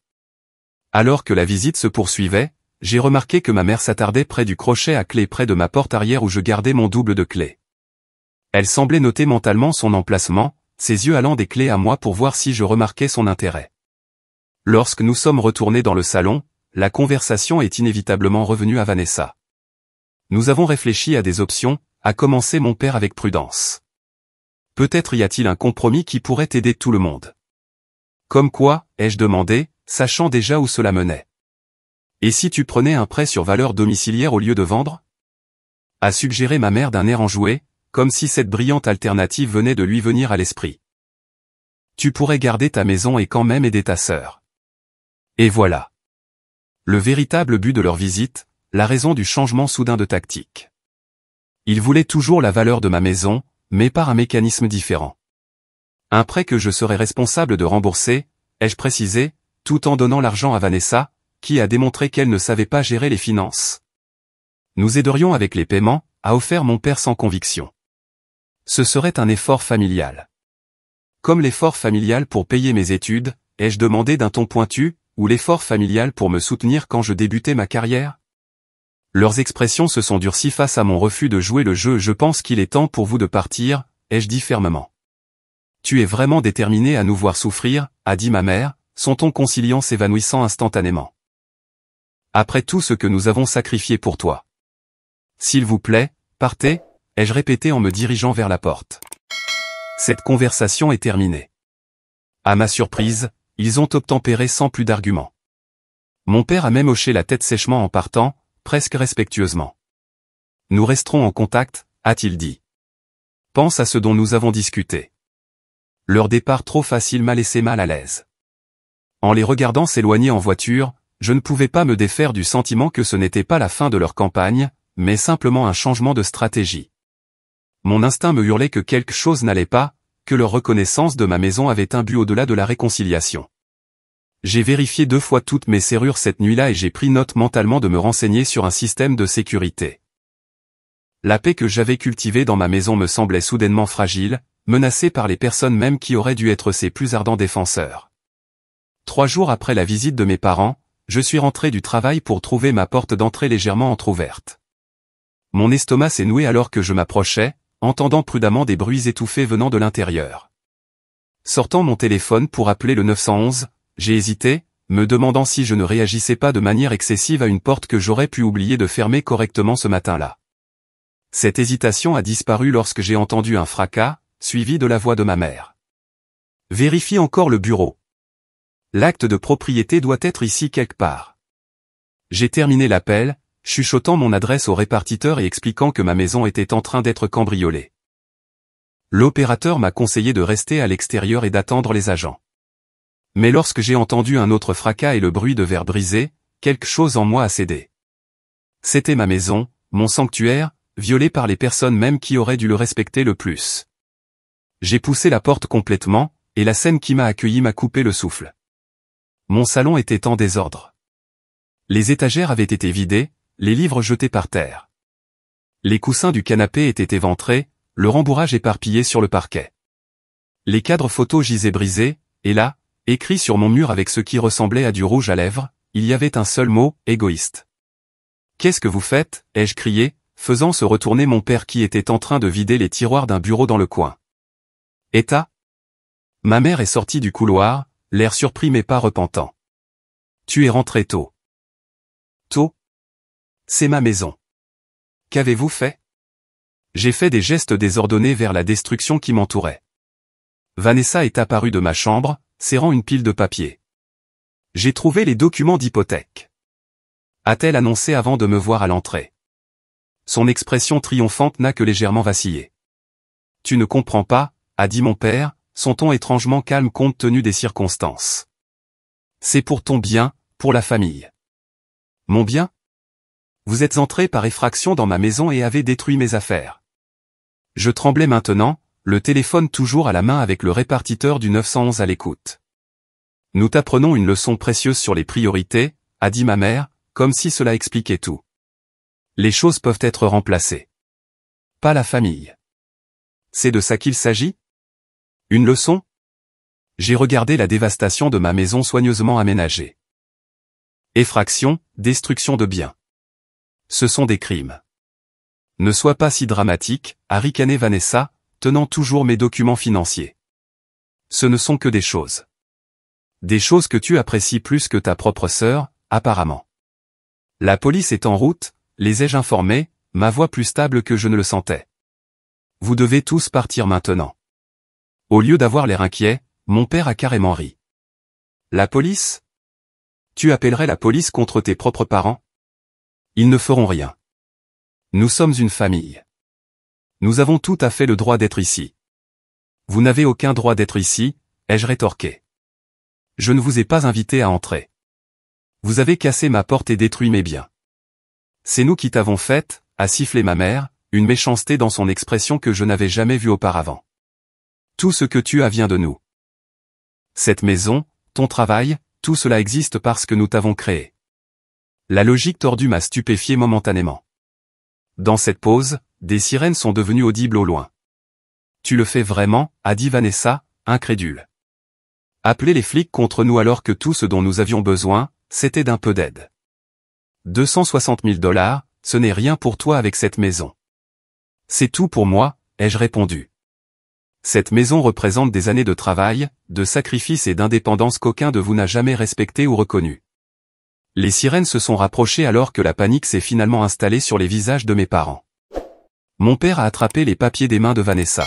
Alors que la visite se poursuivait, j'ai remarqué que ma mère s'attardait près du crochet à clé près de ma porte arrière où je gardais mon double de clés. Elle semblait noter mentalement son emplacement, ses yeux allant des clés à moi pour voir si je remarquais son intérêt. Lorsque nous sommes retournés dans le salon, la conversation est inévitablement revenue à Vanessa. Nous avons réfléchi à des options, a commencé mon père avec prudence. Peut-être y a-t-il un compromis qui pourrait aider tout le monde. Comme quoi, ai-je demandé, sachant déjà où cela menait. Et si tu prenais un prêt sur valeur domiciliaire au lieu de vendre? A suggéré ma mère d'un air enjoué, comme si cette brillante alternative venait de lui venir à l'esprit. Tu pourrais garder ta maison et quand même aider ta sœur. Et voilà. Le véritable but de leur visite, la raison du changement soudain de tactique. Ils voulaient toujours la valeur de ma maison, mais par un mécanisme différent. Un prêt que je serais responsable de rembourser, ai-je précisé, tout en donnant l'argent à Vanessa, qui a démontré qu'elle ne savait pas gérer les finances. Nous aiderions avec les paiements, a offert mon père sans conviction. Ce serait un effort familial. Comme l'effort familial pour payer mes études, ai-je demandé d'un ton pointu, ou l'effort familial pour me soutenir quand je débutais ma carrière? Leurs expressions se sont durcies face à mon refus de jouer le jeu. Je pense qu'il est temps pour vous de partir, ai-je dit fermement. Tu es vraiment déterminé à nous voir souffrir, a dit ma mère, son ton conciliant s'évanouissant instantanément. Après tout ce que nous avons sacrifié pour toi. S'il vous plaît, partez, ai-je répété en me dirigeant vers la porte. Cette conversation est terminée. À ma surprise, ils ont obtempéré sans plus d'arguments. Mon père a même hoché la tête sèchement en partant, presque respectueusement. Nous resterons en contact, a-t-il dit. Pense à ce dont nous avons discuté. Leur départ trop facile m'a laissé mal à l'aise. En les regardant s'éloigner en voiture, je ne pouvais pas me défaire du sentiment que ce n'était pas la fin de leur campagne, mais simplement un changement de stratégie. Mon instinct me hurlait que quelque chose n'allait pas, que leur reconnaissance de ma maison avait un but au-delà de la réconciliation. J'ai vérifié 2 fois toutes mes serrures cette nuit-là et j'ai pris note mentalement de me renseigner sur un système de sécurité. La paix que j'avais cultivée dans ma maison me semblait soudainement fragile, menacée par les personnes même qui auraient dû être ses plus ardents défenseurs. 3 jours après la visite de mes parents, je suis rentré du travail pour trouver ma porte d'entrée légèrement entr'ouverte. Mon estomac s'est noué alors que je m'approchais, entendant prudemment des bruits étouffés venant de l'intérieur. Sortant mon téléphone pour appeler le 911, j'ai hésité, me demandant si je ne réagissais pas de manière excessive à une porte que j'aurais pu oublier de fermer correctement ce matin-là. Cette hésitation a disparu lorsque j'ai entendu un fracas, suivi de la voix de ma mère. Vérifie encore le bureau. L'acte de propriété doit être ici quelque part. J'ai terminé l'appel, chuchotant mon adresse au répartiteur et expliquant que ma maison était en train d'être cambriolée. L'opérateur m'a conseillé de rester à l'extérieur et d'attendre les agents. Mais lorsque j'ai entendu un autre fracas et le bruit de verre brisé, quelque chose en moi a cédé. C'était ma maison, mon sanctuaire, violé par les personnes même qui auraient dû le respecter le plus. J'ai poussé la porte complètement, et la scène qui m'a accueilli m'a coupé le souffle. Mon salon était en désordre. Les étagères avaient été vidées, les livres jetés par terre. Les coussins du canapé étaient éventrés, le rembourrage éparpillé sur le parquet. Les cadres photos gisaient brisés, et là, écrit sur mon mur avec ce qui ressemblait à du rouge à lèvres, il y avait un seul mot, égoïste. « Qu'est-ce que vous faites » ai-je crié, faisant se retourner mon père qui était en train de vider les tiroirs d'un bureau dans le coin. « État » Ma mère est sortie du couloir, l'air surpris mais pas repentant. « Tu es rentré tôt. »« Tôt ? C'est ma maison. » »« Qu'avez-vous fait ?» J'ai fait des gestes désordonnés vers la destruction qui m'entourait. Vanessa est apparue de ma chambre, serrant une pile de papier. « J'ai trouvé les documents d'hypothèque. » a-t-elle annoncé avant de me voir à l'entrée. Son expression triomphante n'a que légèrement vacillé. « Tu ne comprends pas » a dit mon père, son ton étrangement calme compte tenu des circonstances. « C'est pour ton bien, pour la famille. »« Mon bien ? Vous êtes entré par effraction dans ma maison et avez détruit mes affaires. » Je tremblais maintenant, le téléphone toujours à la main avec le répartiteur du 911 à l'écoute. « Nous t'apprenons une leçon précieuse sur les priorités, » a dit ma mère, comme si cela expliquait tout. Les choses peuvent être remplacées. Pas la famille. C'est de ça qu'il s'agit ? Une leçon ? J'ai regardé la dévastation de ma maison soigneusement aménagée. Effraction, destruction de biens. Ce sont des crimes. Ne sois pas si dramatique, a ricané Vanessa, tenant toujours mes documents financiers. Ce ne sont que des choses. Des choses que tu apprécies plus que ta propre sœur, apparemment. La police est en route, les ai-je informés, ma voix plus stable que je ne le sentais. Vous devez tous partir maintenant. Au lieu d'avoir l'air inquiet, mon père a carrément ri. La police ? Tu appellerais la police contre tes propres parents ? Ils ne feront rien. Nous sommes une famille. Nous avons tout à fait le droit d'être ici. Vous n'avez aucun droit d'être ici, ai-je rétorqué. Je ne vous ai pas invité à entrer. Vous avez cassé ma porte et détruit mes biens. C'est nous qui t'avons faite, a sifflé ma mère, une méchanceté dans son expression que je n'avais jamais vue auparavant. Tout ce que tu as vient de nous. Cette maison, ton travail, tout cela existe parce que nous t'avons créé. La logique tordue m'a stupéfié momentanément. Dans cette pause, des sirènes sont devenues audibles au loin. Tu le fais vraiment, a dit Vanessa, incrédule. Appeler les flics contre nous alors que tout ce dont nous avions besoin, c'était d'un peu d'aide. 260 000 $, ce n'est rien pour toi avec cette maison. C'est tout pour moi, ai-je répondu. Cette maison représente des années de travail, de sacrifice et d'indépendance qu'aucun de vous n'a jamais respecté ou reconnu. Les sirènes se sont rapprochées alors que la panique s'est finalement installée sur les visages de mes parents. Mon père a attrapé les papiers des mains de Vanessa.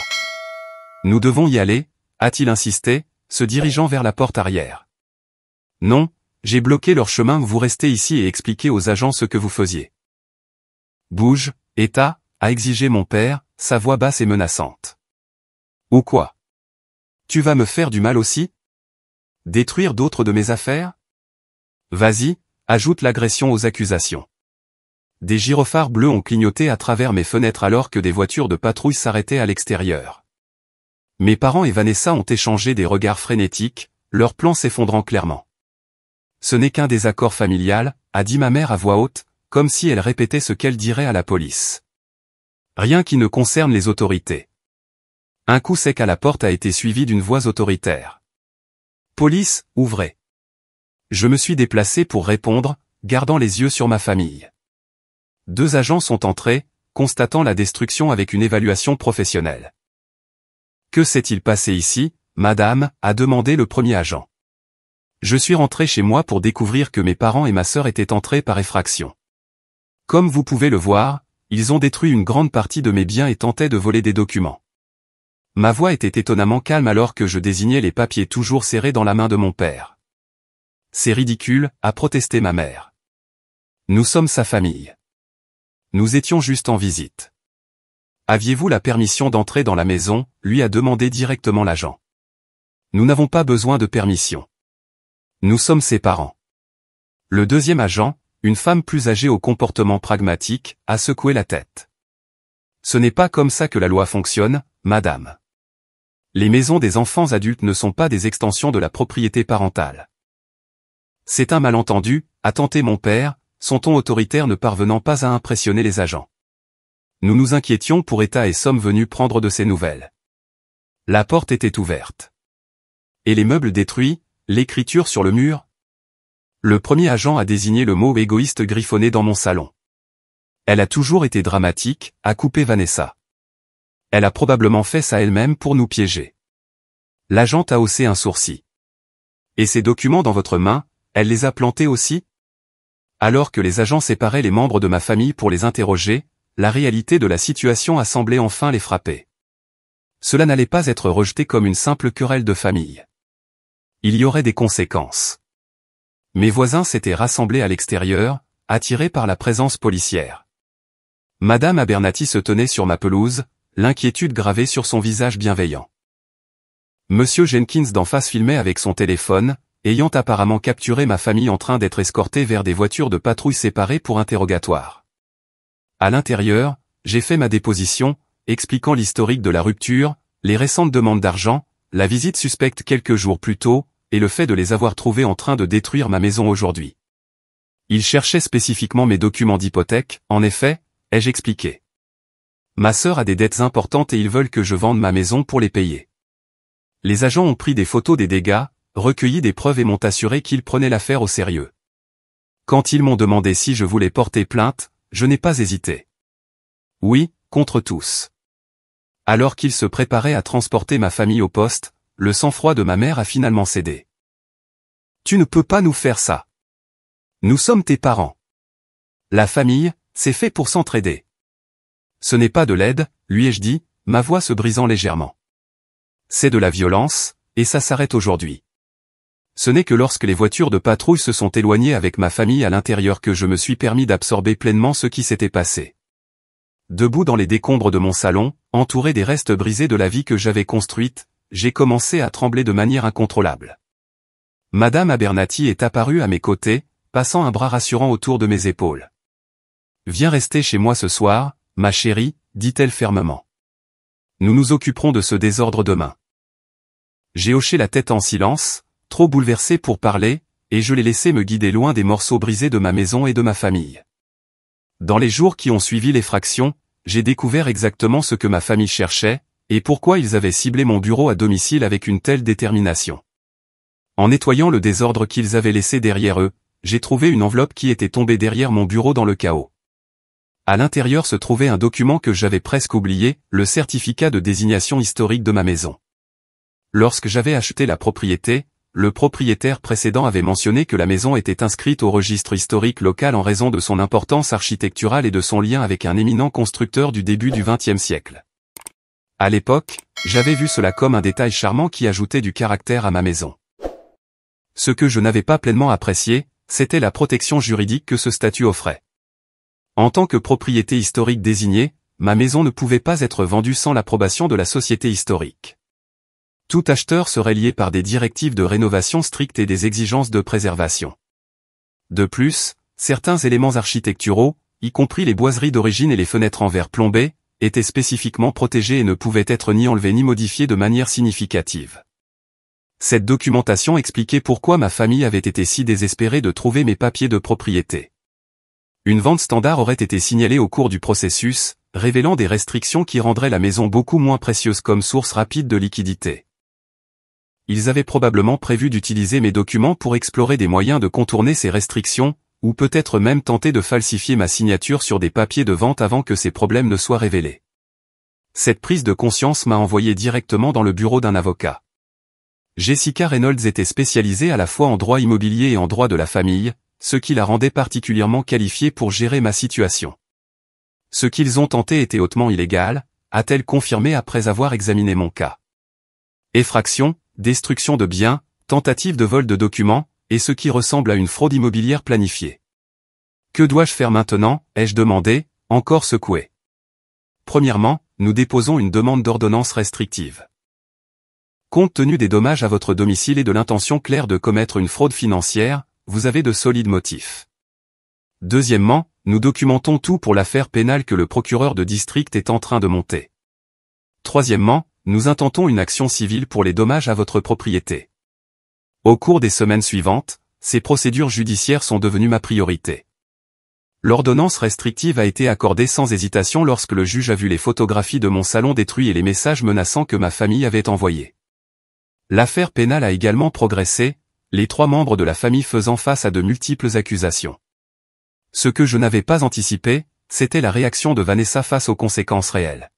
Nous devons y aller, a-t-il insisté, se dirigeant vers la porte arrière. Non, j'ai bloqué leur chemin, vous restez ici et expliquez aux agents ce que vous faisiez. Bouge, État, a exigé mon père, sa voix basse et menaçante. Ou quoi? Tu vas me faire du mal aussi? Détruire d'autres de mes affaires? Vas-y, ajoute l'agression aux accusations. Des gyrophares bleus ont clignoté à travers mes fenêtres alors que des voitures de patrouille s'arrêtaient à l'extérieur. Mes parents et Vanessa ont échangé des regards frénétiques, leur plan s'effondrant clairement. Ce n'est qu'un désaccord familial, a dit ma mère à voix haute, comme si elle répétait ce qu'elle dirait à la police. Rien qui ne concerne les autorités. Un coup sec à la porte a été suivi d'une voix autoritaire. Police, ouvrez. Je me suis déplacé pour répondre, gardant les yeux sur ma famille. 2 agents sont entrés, constatant la destruction avec une évaluation professionnelle. Que s'est-il passé ici, madame, a demandé le premier agent. Je suis rentré chez moi pour découvrir que mes parents et ma sœur étaient entrés par effraction. Comme vous pouvez le voir, ils ont détruit une grande partie de mes biens et tentaient de voler des documents. Ma voix était étonnamment calme alors que je désignais les papiers toujours serrés dans la main de mon père. C'est ridicule, a protesté ma mère. Nous sommes sa famille. Nous étions juste en visite. Aviez-vous la permission d'entrer dans la maison, lui a demandé directement l'agent. Nous n'avons pas besoin de permission. Nous sommes ses parents. Le deuxième agent, une femme plus âgée au comportement pragmatique, a secoué la tête. Ce n'est pas comme ça que la loi fonctionne, madame. Les maisons des enfants adultes ne sont pas des extensions de la propriété parentale. C'est un malentendu, a tenté mon père, son ton autoritaire ne parvenant pas à impressionner les agents. Nous nous inquiétions pour État et sommes venus prendre de ses nouvelles. La porte était ouverte. Et les meubles détruits, l'écriture sur le mur? Le premier agent a désigné le mot égoïste griffonné dans mon salon. Elle a toujours été dramatique, a coupé Vanessa. Elle a probablement fait ça elle-même pour nous piéger. L'agent a haussé un sourcil. Et ces documents dans votre main, elle les a plantés aussi? Alors que les agents séparaient les membres de ma famille pour les interroger, la réalité de la situation a semblé enfin les frapper. Cela n'allait pas être rejeté comme une simple querelle de famille. Il y aurait des conséquences. Mes voisins s'étaient rassemblés à l'extérieur, attirés par la présence policière. Madame Abernathy se tenait sur ma pelouse, l'inquiétude gravée sur son visage bienveillant. Monsieur Jenkins d'en face filmait avec son téléphone, ayant apparemment capturé ma famille en train d'être escortée vers des voitures de patrouille séparées pour interrogatoire. À l'intérieur, j'ai fait ma déposition, expliquant l'historique de la rupture, les récentes demandes d'argent, la visite suspecte quelques jours plus tôt, et le fait de les avoir trouvés en train de détruire ma maison aujourd'hui. Ils cherchaient spécifiquement mes documents d'hypothèque, en effet, ai-je expliqué. Ma sœur a des dettes importantes et ils veulent que je vende ma maison pour les payer. Les agents ont pris des photos des dégâts, recueilli des preuves et m'ont assuré qu'ils prenaient l'affaire au sérieux. Quand ils m'ont demandé si je voulais porter plainte, je n'ai pas hésité. Oui, contre tous. Alors qu'ils se préparaient à transporter ma famille au poste, le sang-froid de ma mère a finalement cédé. Tu ne peux pas nous faire ça. Nous sommes tes parents. La famille, c'est fait pour s'entraider. Ce n'est pas de l'aide, lui ai-je dit, ma voix se brisant légèrement. C'est de la violence, et ça s'arrête aujourd'hui. Ce n'est que lorsque les voitures de patrouille se sont éloignées avec ma famille à l'intérieur que je me suis permis d'absorber pleinement ce qui s'était passé. Debout dans les décombres de mon salon, entouré des restes brisés de la vie que j'avais construite, j'ai commencé à trembler de manière incontrôlable. Madame Abernathy est apparue à mes côtés, passant un bras rassurant autour de mes épaules. « Viens rester chez moi ce soir, ma chérie, dit-elle fermement. Nous nous occuperons de ce désordre demain. » J'ai hoché la tête en silence, trop bouleversé pour parler, et je l'ai laissé me guider loin des morceaux brisés de ma maison et de ma famille. Dans les jours qui ont suivi l'effraction, j'ai découvert exactement ce que ma famille cherchait, et pourquoi ils avaient ciblé mon bureau à domicile avec une telle détermination. En nettoyant le désordre qu'ils avaient laissé derrière eux, j'ai trouvé une enveloppe qui était tombée derrière mon bureau dans le chaos. À l'intérieur se trouvait un document que j'avais presque oublié, le certificat de désignation historique de ma maison. Lorsque j'avais acheté la propriété, le propriétaire précédent avait mentionné que la maison était inscrite au registre historique local en raison de son importance architecturale et de son lien avec un éminent constructeur du début du XXe siècle. À l'époque, j'avais vu cela comme un détail charmant qui ajoutait du caractère à ma maison. Ce que je n'avais pas pleinement apprécié, c'était la protection juridique que ce statut offrait. En tant que propriété historique désignée, ma maison ne pouvait pas être vendue sans l'approbation de la société historique. Tout acheteur serait lié par des directives de rénovation strictes et des exigences de préservation. De plus, certains éléments architecturaux, y compris les boiseries d'origine et les fenêtres en verre plombé, étaient spécifiquement protégés et ne pouvaient être ni enlevés ni modifiés de manière significative. Cette documentation expliquait pourquoi ma famille avait été si désespérée de trouver mes papiers de propriété. Une vente standard aurait été signalée au cours du processus, révélant des restrictions qui rendraient la maison beaucoup moins précieuse comme source rapide de liquidité. Ils avaient probablement prévu d'utiliser mes documents pour explorer des moyens de contourner ces restrictions, ou peut-être même tenter de falsifier ma signature sur des papiers de vente avant que ces problèmes ne soient révélés. Cette prise de conscience m'a envoyé directement dans le bureau d'un avocat. Jessica Reynolds était spécialisée à la fois en droit immobilier et en droit de la famille, ce qui la rendait particulièrement qualifiée pour gérer ma situation. Ce qu'ils ont tenté était hautement illégal, a-t-elle confirmé après avoir examiné mon cas. Effraction, destruction de biens, tentative de vol de documents, et ce qui ressemble à une fraude immobilière planifiée. Que dois-je faire maintenant, ai-je demandé, encore secoué. Premièrement, nous déposons une demande d'ordonnance restrictive. Compte tenu des dommages à votre domicile et de l'intention claire de commettre une fraude financière, vous avez de solides motifs. Deuxièmement, nous documentons tout pour l'affaire pénale que le procureur de district est en train de monter. Troisièmement, nous intentons une action civile pour les dommages à votre propriété. Au cours des semaines suivantes, ces procédures judiciaires sont devenues ma priorité. L'ordonnance restrictive a été accordée sans hésitation lorsque le juge a vu les photographies de mon salon détruit et les messages menaçants que ma famille avait envoyés. L'affaire pénale a également progressé, les 3 membres de la famille faisant face à de multiples accusations. Ce que je n'avais pas anticipé, c'était la réaction de Vanessa face aux conséquences réelles.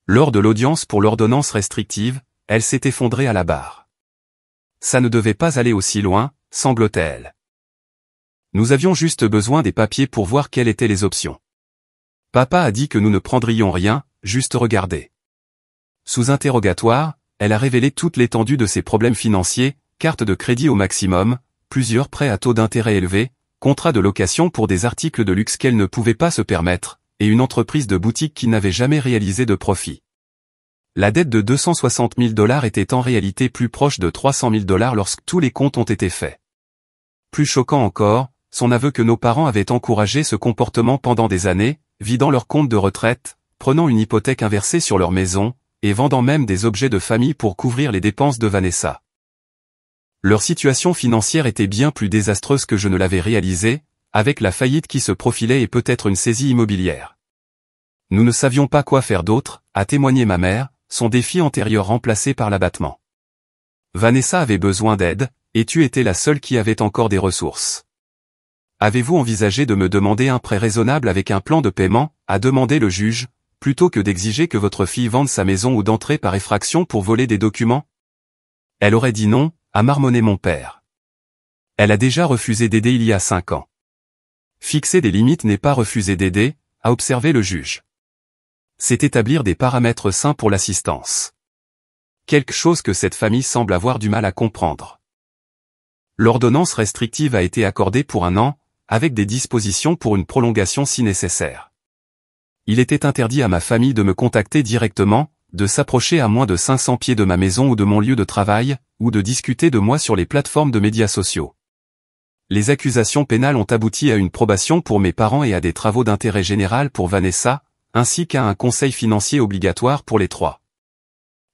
Lors de l'audience pour l'ordonnance restrictive, elle s'est effondrée à la barre. Ça ne devait pas aller aussi loin, sanglotait-elle. Nous avions juste besoin des papiers pour voir quelles étaient les options. Papa a dit que nous ne prendrions rien, juste regarder. Sous interrogatoire, elle a révélé toute l'étendue de ses problèmes financiers, carte de crédit au maximum, plusieurs prêts à taux d'intérêt élevés, contrats de location pour des articles de luxe qu'elle ne pouvait pas se permettre, et une entreprise de boutique qui n'avait jamais réalisé de profit. La dette de $260 000 était en réalité plus proche de $300 000 lorsque tous les comptes ont été faits. Plus choquant encore, son aveu que nos parents avaient encouragé ce comportement pendant des années, vidant leur compte de retraite, prenant une hypothèque inversée sur leur maison, et vendant même des objets de famille pour couvrir les dépenses de Vanessa. Leur situation financière était bien plus désastreuse que je ne l'avais réalisé, avec la faillite qui se profilait et peut-être une saisie immobilière. Nous ne savions pas quoi faire d'autre, a témoigné ma mère, son défi antérieur remplacé par l'abattement. Vanessa avait besoin d'aide, et tu étais la seule qui avait encore des ressources. Avez-vous envisagé de me demander un prêt raisonnable avec un plan de paiement, a demandé le juge, plutôt que d'exiger que votre fille vende sa maison ou d'entrer par effraction pour voler des documents? Elle aurait dit non, a marmonné mon père. Elle a déjà refusé d'aider il y a 5 ans. Fixer des limites n'est pas refuser d'aider, a observé le juge. C'est établir des paramètres sains pour l'assistance. Quelque chose que cette famille semble avoir du mal à comprendre. L'ordonnance restrictive a été accordée pour 1 an, avec des dispositions pour une prolongation si nécessaire. Il était interdit à ma famille de me contacter directement, de s'approcher à moins de 500 pieds de ma maison ou de mon lieu de travail, ou de discuter de moi sur les plateformes de médias sociaux. Les accusations pénales ont abouti à une probation pour mes parents et à des travaux d'intérêt général pour Vanessa, ainsi qu'à un conseil financier obligatoire pour les 3.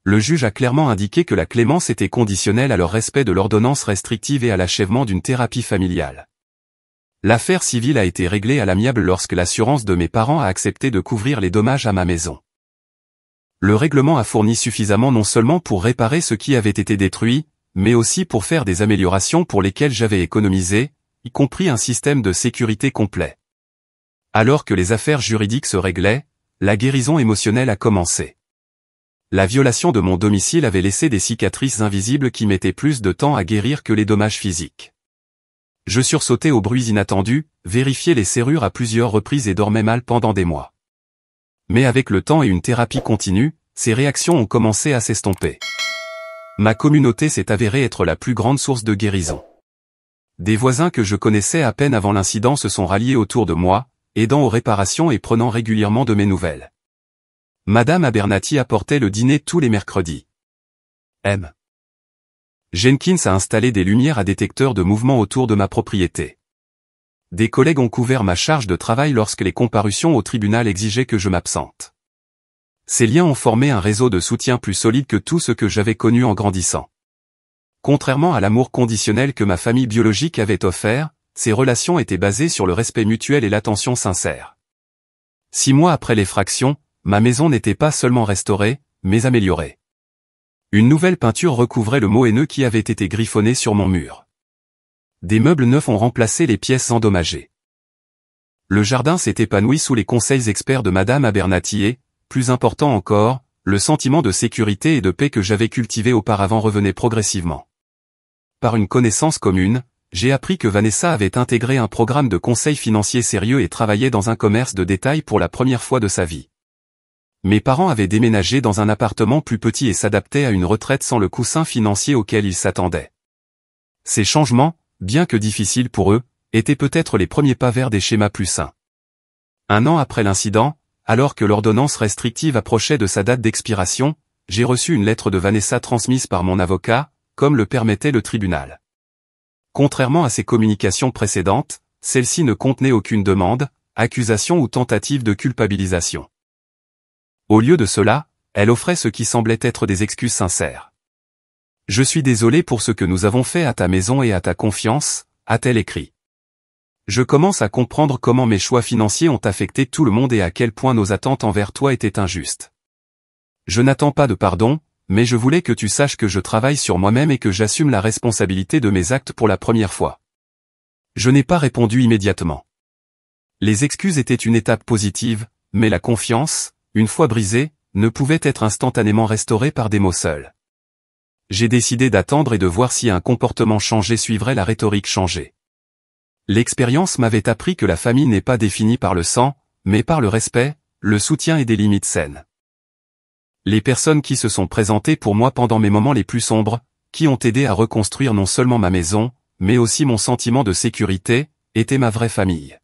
Le juge a clairement indiqué que la clémence était conditionnelle à leur respect de l'ordonnance restrictive et à l'achèvement d'une thérapie familiale. L'affaire civile a été réglée à l'amiable lorsque l'assurance de mes parents a accepté de couvrir les dommages à ma maison. Le règlement a fourni suffisamment non seulement pour réparer ce qui avait été détruit, mais aussi pour faire des améliorations pour lesquelles j'avais économisé, y compris un système de sécurité complet. Alors que les affaires juridiques se réglaient, la guérison émotionnelle a commencé. La violation de mon domicile avait laissé des cicatrices invisibles qui mettaient plus de temps à guérir que les dommages physiques. Je sursautais aux bruits inattendus, vérifiais les serrures à plusieurs reprises et dormais mal pendant des mois. Mais avec le temps et une thérapie continue, ces réactions ont commencé à s'estomper. Ma communauté s'est avérée être la plus grande source de guérison. Des voisins que je connaissais à peine avant l'incident se sont ralliés autour de moi, aidant aux réparations et prenant régulièrement de mes nouvelles. Madame Abernathy apportait le dîner tous les mercredis. M. Jenkins a installé des lumières à détecteur de mouvement autour de ma propriété. Des collègues ont couvert ma charge de travail lorsque les comparutions au tribunal exigeaient que je m'absente. Ces liens ont formé un réseau de soutien plus solide que tout ce que j'avais connu en grandissant. Contrairement à l'amour conditionnel que ma famille biologique avait offert, ces relations étaient basées sur le respect mutuel et l'attention sincère. 6 mois après l'effraction, ma maison n'était pas seulement restaurée, mais améliorée. Une nouvelle peinture recouvrait le mot haineux qui avait été griffonné sur mon mur. Des meubles neufs ont remplacé les pièces endommagées. Le jardin s'est épanoui sous les conseils experts de Madame Abernathy et, plus important encore, le sentiment de sécurité et de paix que j'avais cultivé auparavant revenait progressivement. Par une connaissance commune, j'ai appris que Vanessa avait intégré un programme de conseil financier sérieux et travaillait dans un commerce de détail pour la première fois de sa vie. Mes parents avaient déménagé dans un appartement plus petit et s'adaptaient à une retraite sans le coussin financier auquel ils s'attendaient. Ces changements, bien que difficiles pour eux, étaient peut-être les premiers pas vers des schémas plus sains. 1 an après l'incident, alors que l'ordonnance restrictive approchait de sa date d'expiration, j'ai reçu une lettre de Vanessa transmise par mon avocat, comme le permettait le tribunal. Contrairement à ses communications précédentes, celle-ci ne contenait aucune demande, accusation ou tentative de culpabilisation. Au lieu de cela, elle offrait ce qui semblait être des excuses sincères. « Je suis désolé pour ce que nous avons fait à ta maison et à ta confiance », a-t-elle écrit. « Je commence à comprendre comment mes choix financiers ont affecté tout le monde et à quel point nos attentes envers toi étaient injustes. Je n'attends pas de pardon, mais je voulais que tu saches que je travaille sur moi-même et que j'assume la responsabilité de mes actes pour la première fois. » Je n'ai pas répondu immédiatement. Les excuses étaient une étape positive, mais la confiance, une fois brisée, ne pouvait être instantanément restaurée par des mots seuls. J'ai décidé d'attendre et de voir si un comportement changé suivrait la rhétorique changée. L'expérience m'avait appris que la famille n'est pas définie par le sang, mais par le respect, le soutien et des limites saines. Les personnes qui se sont présentées pour moi pendant mes moments les plus sombres, qui ont aidé à reconstruire non seulement ma maison, mais aussi mon sentiment de sécurité, étaient ma vraie famille.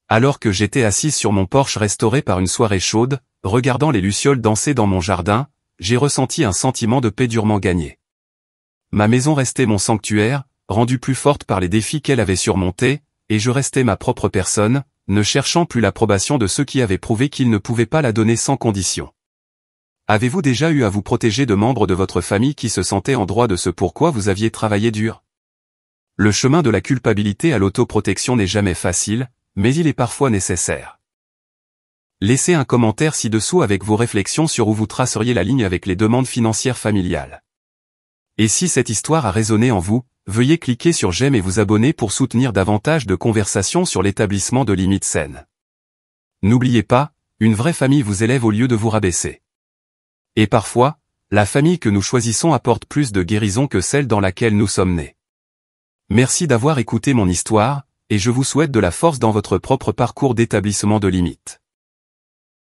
Alors que j'étais assise sur mon porche restauré par une soirée chaude, regardant les lucioles danser dans mon jardin, j'ai ressenti un sentiment de paix durement gagné. Ma maison restait mon sanctuaire, rendue plus forte par les défis qu'elle avait surmontés, et je restais ma propre personne, ne cherchant plus l'approbation de ceux qui avaient prouvé qu'ils ne pouvaient pas la donner sans condition. Avez-vous déjà eu à vous protéger de membres de votre famille qui se sentaient en droit de ce pourquoi vous aviez travaillé dur? Le chemin de la culpabilité à l'autoprotection n'est jamais facile, mais il est parfois nécessaire. Laissez un commentaire ci-dessous avec vos réflexions sur où vous traceriez la ligne avec les demandes financières familiales. Et si cette histoire a résonné en vous, veuillez cliquer sur j'aime et vous abonner pour soutenir davantage de conversations sur l'établissement de limites saines. N'oubliez pas, une vraie famille vous élève au lieu de vous rabaisser. Et parfois, la famille que nous choisissons apporte plus de guérison que celle dans laquelle nous sommes nés. Merci d'avoir écouté mon histoire, et je vous souhaite de la force dans votre propre parcours d'établissement de limites.